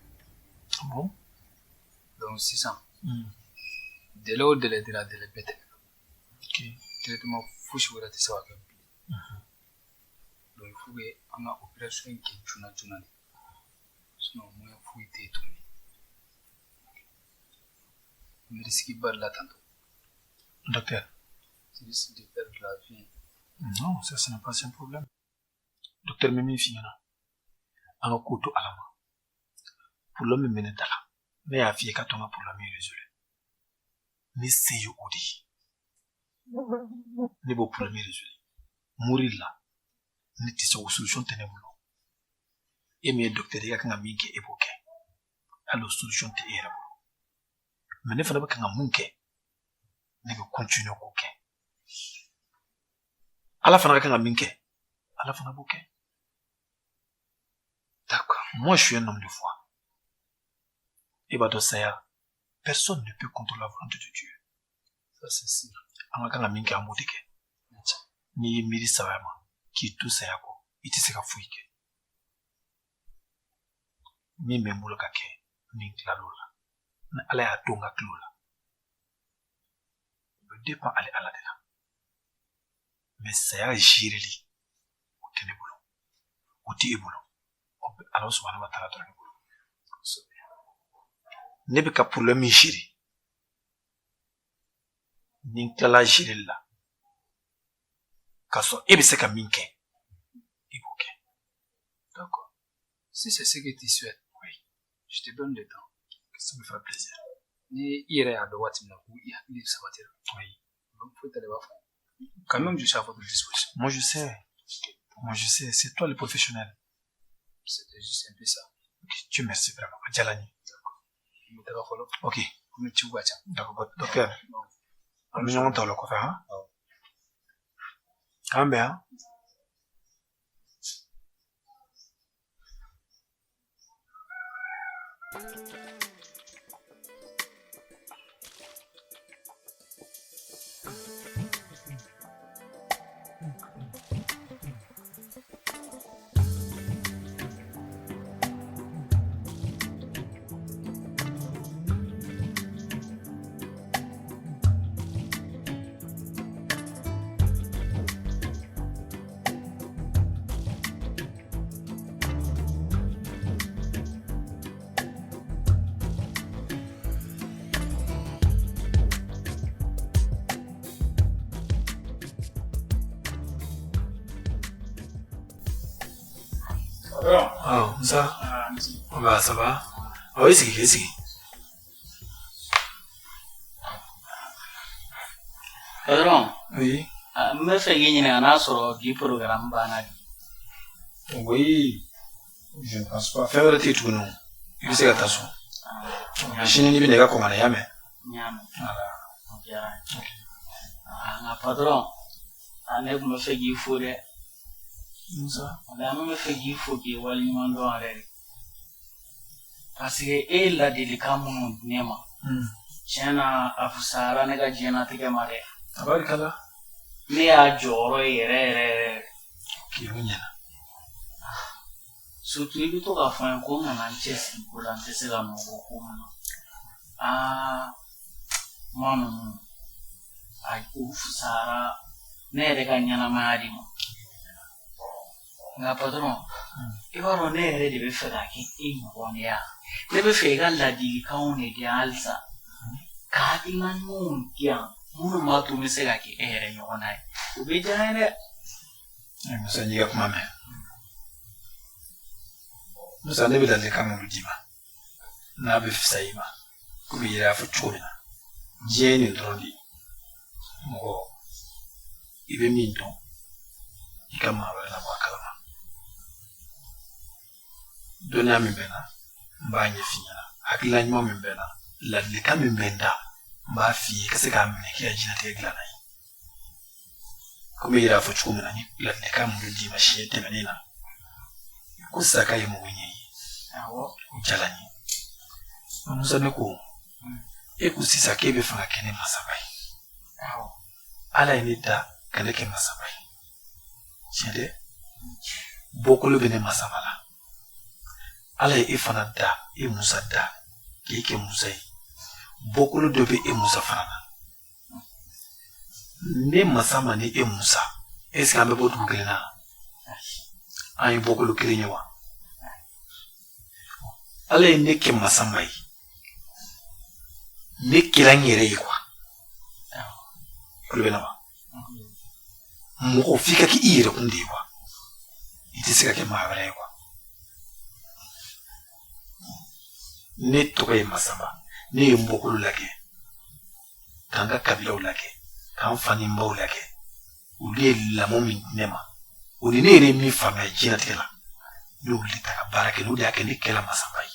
Ah bon? Donc, 600. Délai au délai de la délai bête. Ok. Traitement fou sur la tête. Donc, il faut qu'on a opération qui est tuna. Sinon, moi, il faut être tout. Mais risque de perdre la tante. Docteur. Tu risques de perdre la vie. Non, ça n'est pas un problème. Docteur Mimi Fiona. En a couteau à la main. Pour l'homme mené d'Allah. Mais à fier qu'à ton pour l'homme résolu. Mais c'est you odi. Ne beau pour l'homme résolu. Mourir là. Ne t'y sa solution ténébreux. Et mes docteurs y a qu'un ami qui évoqué. Alors solution t'es érable. Mais ne fallait pas qu'un monke. Ne veut continuer au coquin. À la fin, on a minke. À la fin, on a bouquet. D'accord. Moi, je suis un homme de foi. Et bah, dans ça, personne ne peut contrôler la volonté de Dieu. Ça, c'est sûr. On a minke à moudike. Ni miri savama. Qui tout ça yako. Iti se ka fouike. Mi me moula kake. Mink la lola. ala y'a to n ka kilo la o bɛ dépend ale ala de la mais saya géreli o tɛ ne bolo o tɛ e bolo o bɛ ala subahana wa taala dɔrɔn de bolo ne bɛ ka problème min gérer ni n tilala géreli la k'a sɔrɔ e bɛ se ka min kɛ i b'o kɛ. D'accord. Si c'est ce que tu souhaites, oui, je te donne le temps. Ça me fera plaisir. Ni irait à droite, il s'abattre. Oui. Donc, faut aller voir. Quand même, je suis à votre disposition. Moi, je sais. C'est toi le professionnel. C'était juste un peu ça. Ok, Dieu merci vraiment. Adjalani. D'accord. Ok. Comme tu vois, d'accord. Docteur. On me demande le coffre, hein? Ah, ben, ça? Ça va? Ah oui, c'est. Pedro. Oui. Me fais gagner un sur du programme banal. Oui. Je ne pense pas. Faire le titre, non. Il sait que t'as je n'ai pas de comment aller, mais. Pedro. Ane me fait gagner fourré. Ça. On me fait gagner fourré, wali mando arrêt. Parce que elle la délicat mon nema. Tiens afusara nega jena tike mare. Abarikala. Me a joro yere. Kirunya. Surtout il to ka fa ko na Manchester ko la ntese ga mo ko ma. Manu. Ai ufusara ne de ga nyana mari mo. Nga patron. Ibaro ne re de be fera ki e mo ya. Ne be fega la di ka on e di alza. Ka di man mo kia. Munu ma tu mi se ga ki ere yo na. U be jane. Musa nyiga kuma me. Musa ne bi dalle kan mu diba. Na be fisaima. Ku bi ira fu chona. Jeni drodi. Mo ibe minto. Ikama wala bakala. Dona mi bena. Mbanye finyana. Hakila nyuma mi bena. Ladle ka mi benda. Mba fi kase ka mi ki ajina te glana. Kuma ira fu chuma ni ladle ka mu di ma shi te benina. Kusaka yi mu winyi. Awo jalani. Musa ne ko. E kusisa kebe fanga kene masabai. Awo ala ini da kane ke masabai. Chede bokolo bene masabala. Ala ifana da e Musa da ke Musa yi. Bokolo dobe e Musa fana. Ne masama ni e Musa. Est-ce qu'on peut pas tout grena? Ayi bokolo kirinyewa. Ala ne ke masama yi. Ne kiranyere yi kwa. Kulubena ba. Moko fika ki ire kundi kwa. Itisika ke maabara kwa. Ne toka ye masamba. Ne ye mbokulu lake. Kanga kabila ulake. Kamfani mba ulake. Uli lamo nema. Uli ne ere mi fama ya jina tela. Ni uli taka barake. Ni uli ake ne kela masamba yi.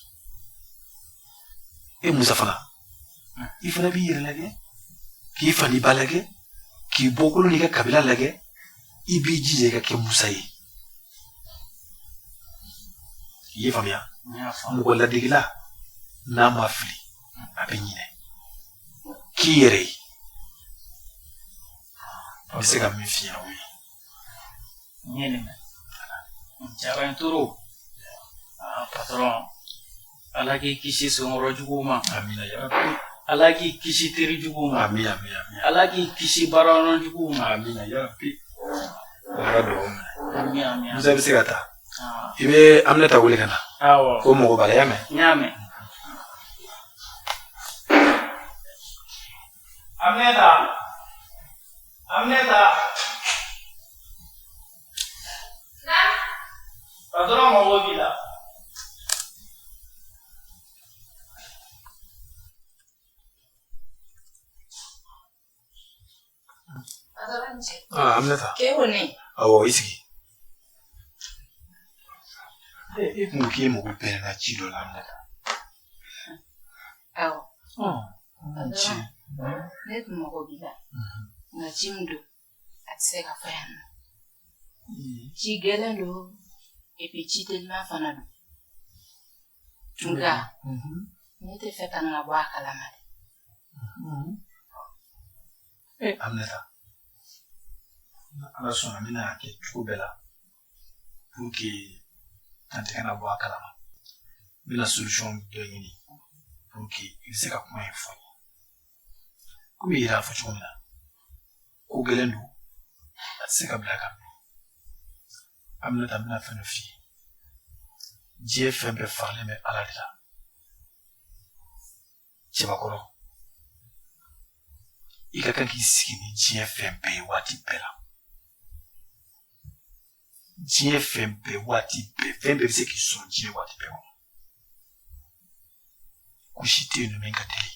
E Musa fana. Ifana bi ire lage. Ki ifani ba lage. Ki bokulu ni ka kabila lage. Ibi jije ka ke Musa yi. Ye famia. Mko la digila. Na mafili. Ape nyine. Ki yere yi. Bise ka mifi ya ui. Nyene me. Chaba nturu. Patron. Ala k'i kisi sɔngɔrɔ jugu ma. Amina ya Rabbi. Ala k'i kisi teri jugu ma. Amin, amin, amin. Ala k'i kisi baaraɲɔgɔn jugu ma. Amina ya Rabbi. Ala dɔgɔ minɛ. Amin, amin. Musa bɛ se ka taa. I bɛ Aminata wele ka na. Awɔ. Ko mɔgɔ b'a la, i y'a mɛn? N y'a mɛn. Aminata. Patron mago b'i la. Aminata. K'e ko ne? Awɔ, i sigi. E kun ko k'e mago pɛrɛnna ci dɔ la, Aminata. Awɔ. Ci. Ne tun mago b'i la. Nka ci min don, a tɛ se ka fɔ yan nɔ. Ci gɛlɛn don, epi ci teliman fana don. Nka ne tɛ fɛ ka n ka bɔ a kalama dɛ. Aminata. Ala sɔnna n bɛna kɛ cogo bɛɛ la pour que an tɛ kana bɔ a kalama. N bɛna solution dɔ ɲini pour que i bɛ se ka kuma in fɔ n ye. Komi i yɛrɛ y'a fɔ cogo min na, ko gɛlɛn don, a tɛ se ka bila ka mɛn. Aminata, n bɛna fɛn dɔ f'i ye. Diɲɛ fɛn bɛɛ faralen bɛ Ala de la. Cɛbakɔrɔ, i ka kan k'i sigi ni diɲɛ fɛn bɛɛ ye waati bɛɛ la. Diɲɛ fɛn bɛɛ waati bɛɛ, fɛn bɛɛ bɛ se k'i sɔrɔ diɲɛ waati bɛɛ kɔnɔ. Ko si tɛ yen nɔ min ka teli.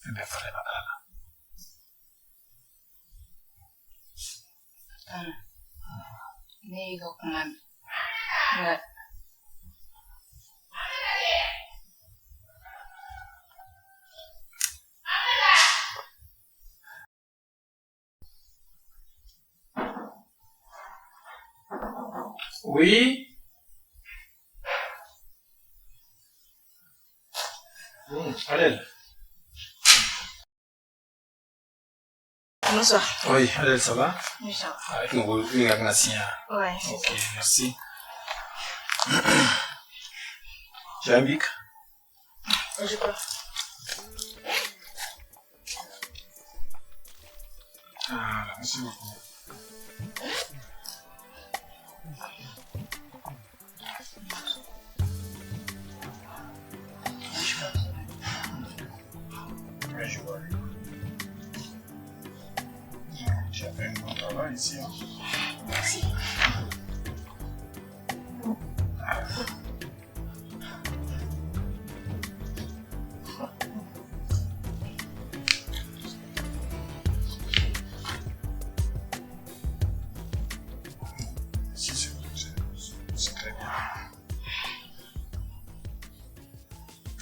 Fɛn bɛɛ faralen bɛ Ala la. Ne y'i ka kuma mɛn. Nka Oui. Adèle. Bonsoir. Oui, Adèle, ça va? Oui, ça va. Avec mon signé. Ouais. Ok, merci. J'ai un bic? Je peux. Ah, merci beaucoup. Je vois. Tu as fait un bon travail ici. Hein? Merci. C'est très bien.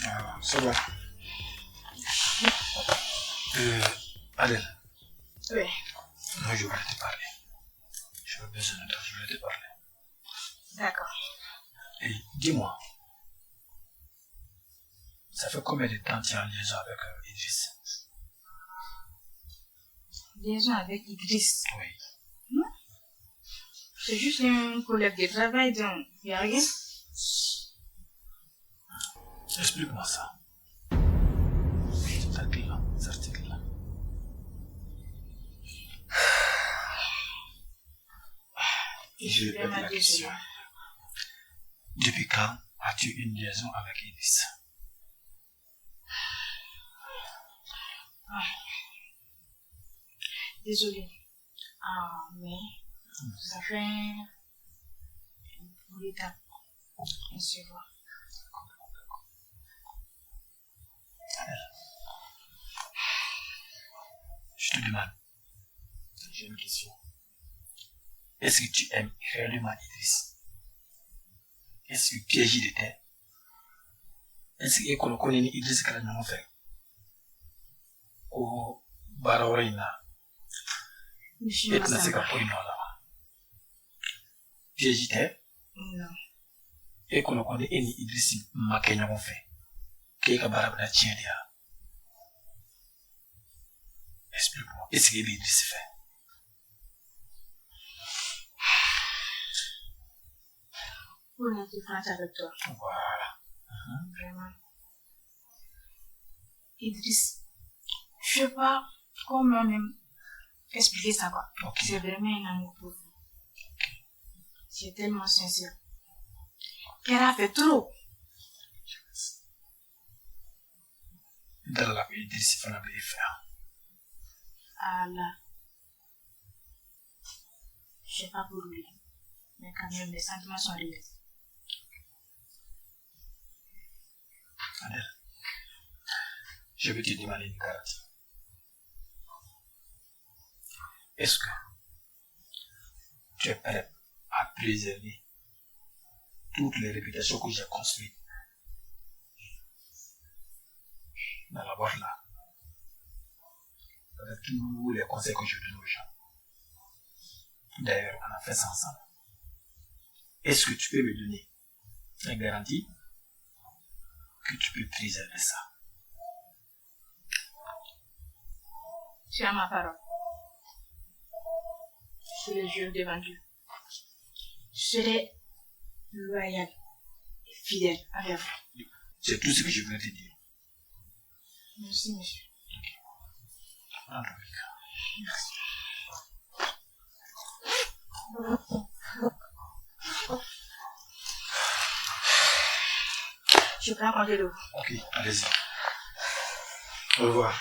Alors, c'est bon. Adèle. Oui. Moi, je voulais te parler. J'ai besoin de toi, je voulais te parler. D'accord. Et dis-moi, ça fait combien de temps tu es en liaison avec Idriss? Liaison avec Idriss? Oui. C'est juste un collègue de travail, donc il n'y a rien. Explique-moi ça. Cet article-là, cet article-là. Et je répète la question. Depuis quand as-tu une liaison avec Idriss? Désolée. Mais ça fait un bout de temps. On se voit. Je te demande, j'ai une question. Est-ce que tu aimes réellement Idriss? Est-ce que tu es de terre? Est-ce que tu connais Idriss que nous avons fait? Ou Barawarina? Et tu n'as pas de là. Tu es de terre? Non. Et qu'on connaît Idriss que nous avons fait? Qui est Barabara Tchédia? Explique-moi, est-ce que Idriss fait? Pour être franche avec toi. Voilà. Vraiment. Idriss, je sais pas comment même expliquer ça, quoi. C'est vraiment un amour profond. C'est tellement sincère. Qu'elle a fait trop. Dans la vie, Idriss, il faut l'appeler faire. Allah. Je sais pas pour lui. Mais quand même, les sentiments sont réels. Adèle, je vais te demander une garantie. Est-ce que tu es prêt à préserver toutes les réputations que j'ai construites dans la boîte là, avec tous les conseils que je donne aux gens? D'ailleurs, on a fait ça ensemble. Est-ce que tu peux me donner la garantie que tu peux préserver ça? Tu as ma parole. Je le jure devant Dieu. Je serai loyal et fidèle avec vous. C'est tout ce que je voulais te dire. Merci, monsieur. Merci. Je prends congé de vous. Ok, allez-y. Au revoir.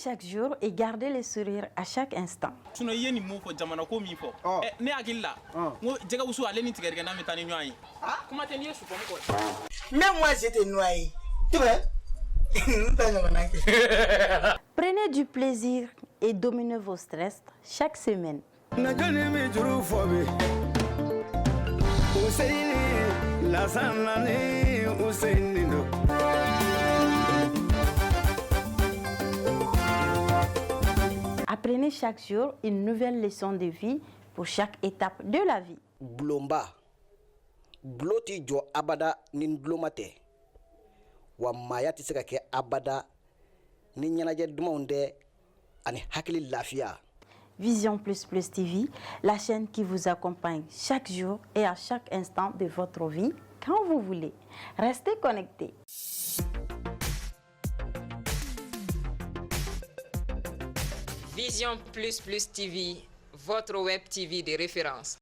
chaque jour et garder le sourire à chaque instant. Sinon, il y a des mots pour Jamana ko mi fo. Ne akilla. Ngo jega usu ale ni tigere na metani nyai. Comment tenir sous comme quoi? Même moi j'étais noyé. Tu vois? Prenez du plaisir et dominez vos stress chaque semaine. Apprenez chaque jour une nouvelle leçon de vie pour chaque étape de la vie. Blomba. Bloti jo abada nin blomate. Wa maya ti seka ke abada ni nyanaje dumonde ani hakili lafia. Vision Plus Plus TV, la chaîne qui vous accompagne chaque jour et à chaque instant de votre vie, quand vous voulez. Restez connectés. Vision Plus Plus TV, votre web TV de référence.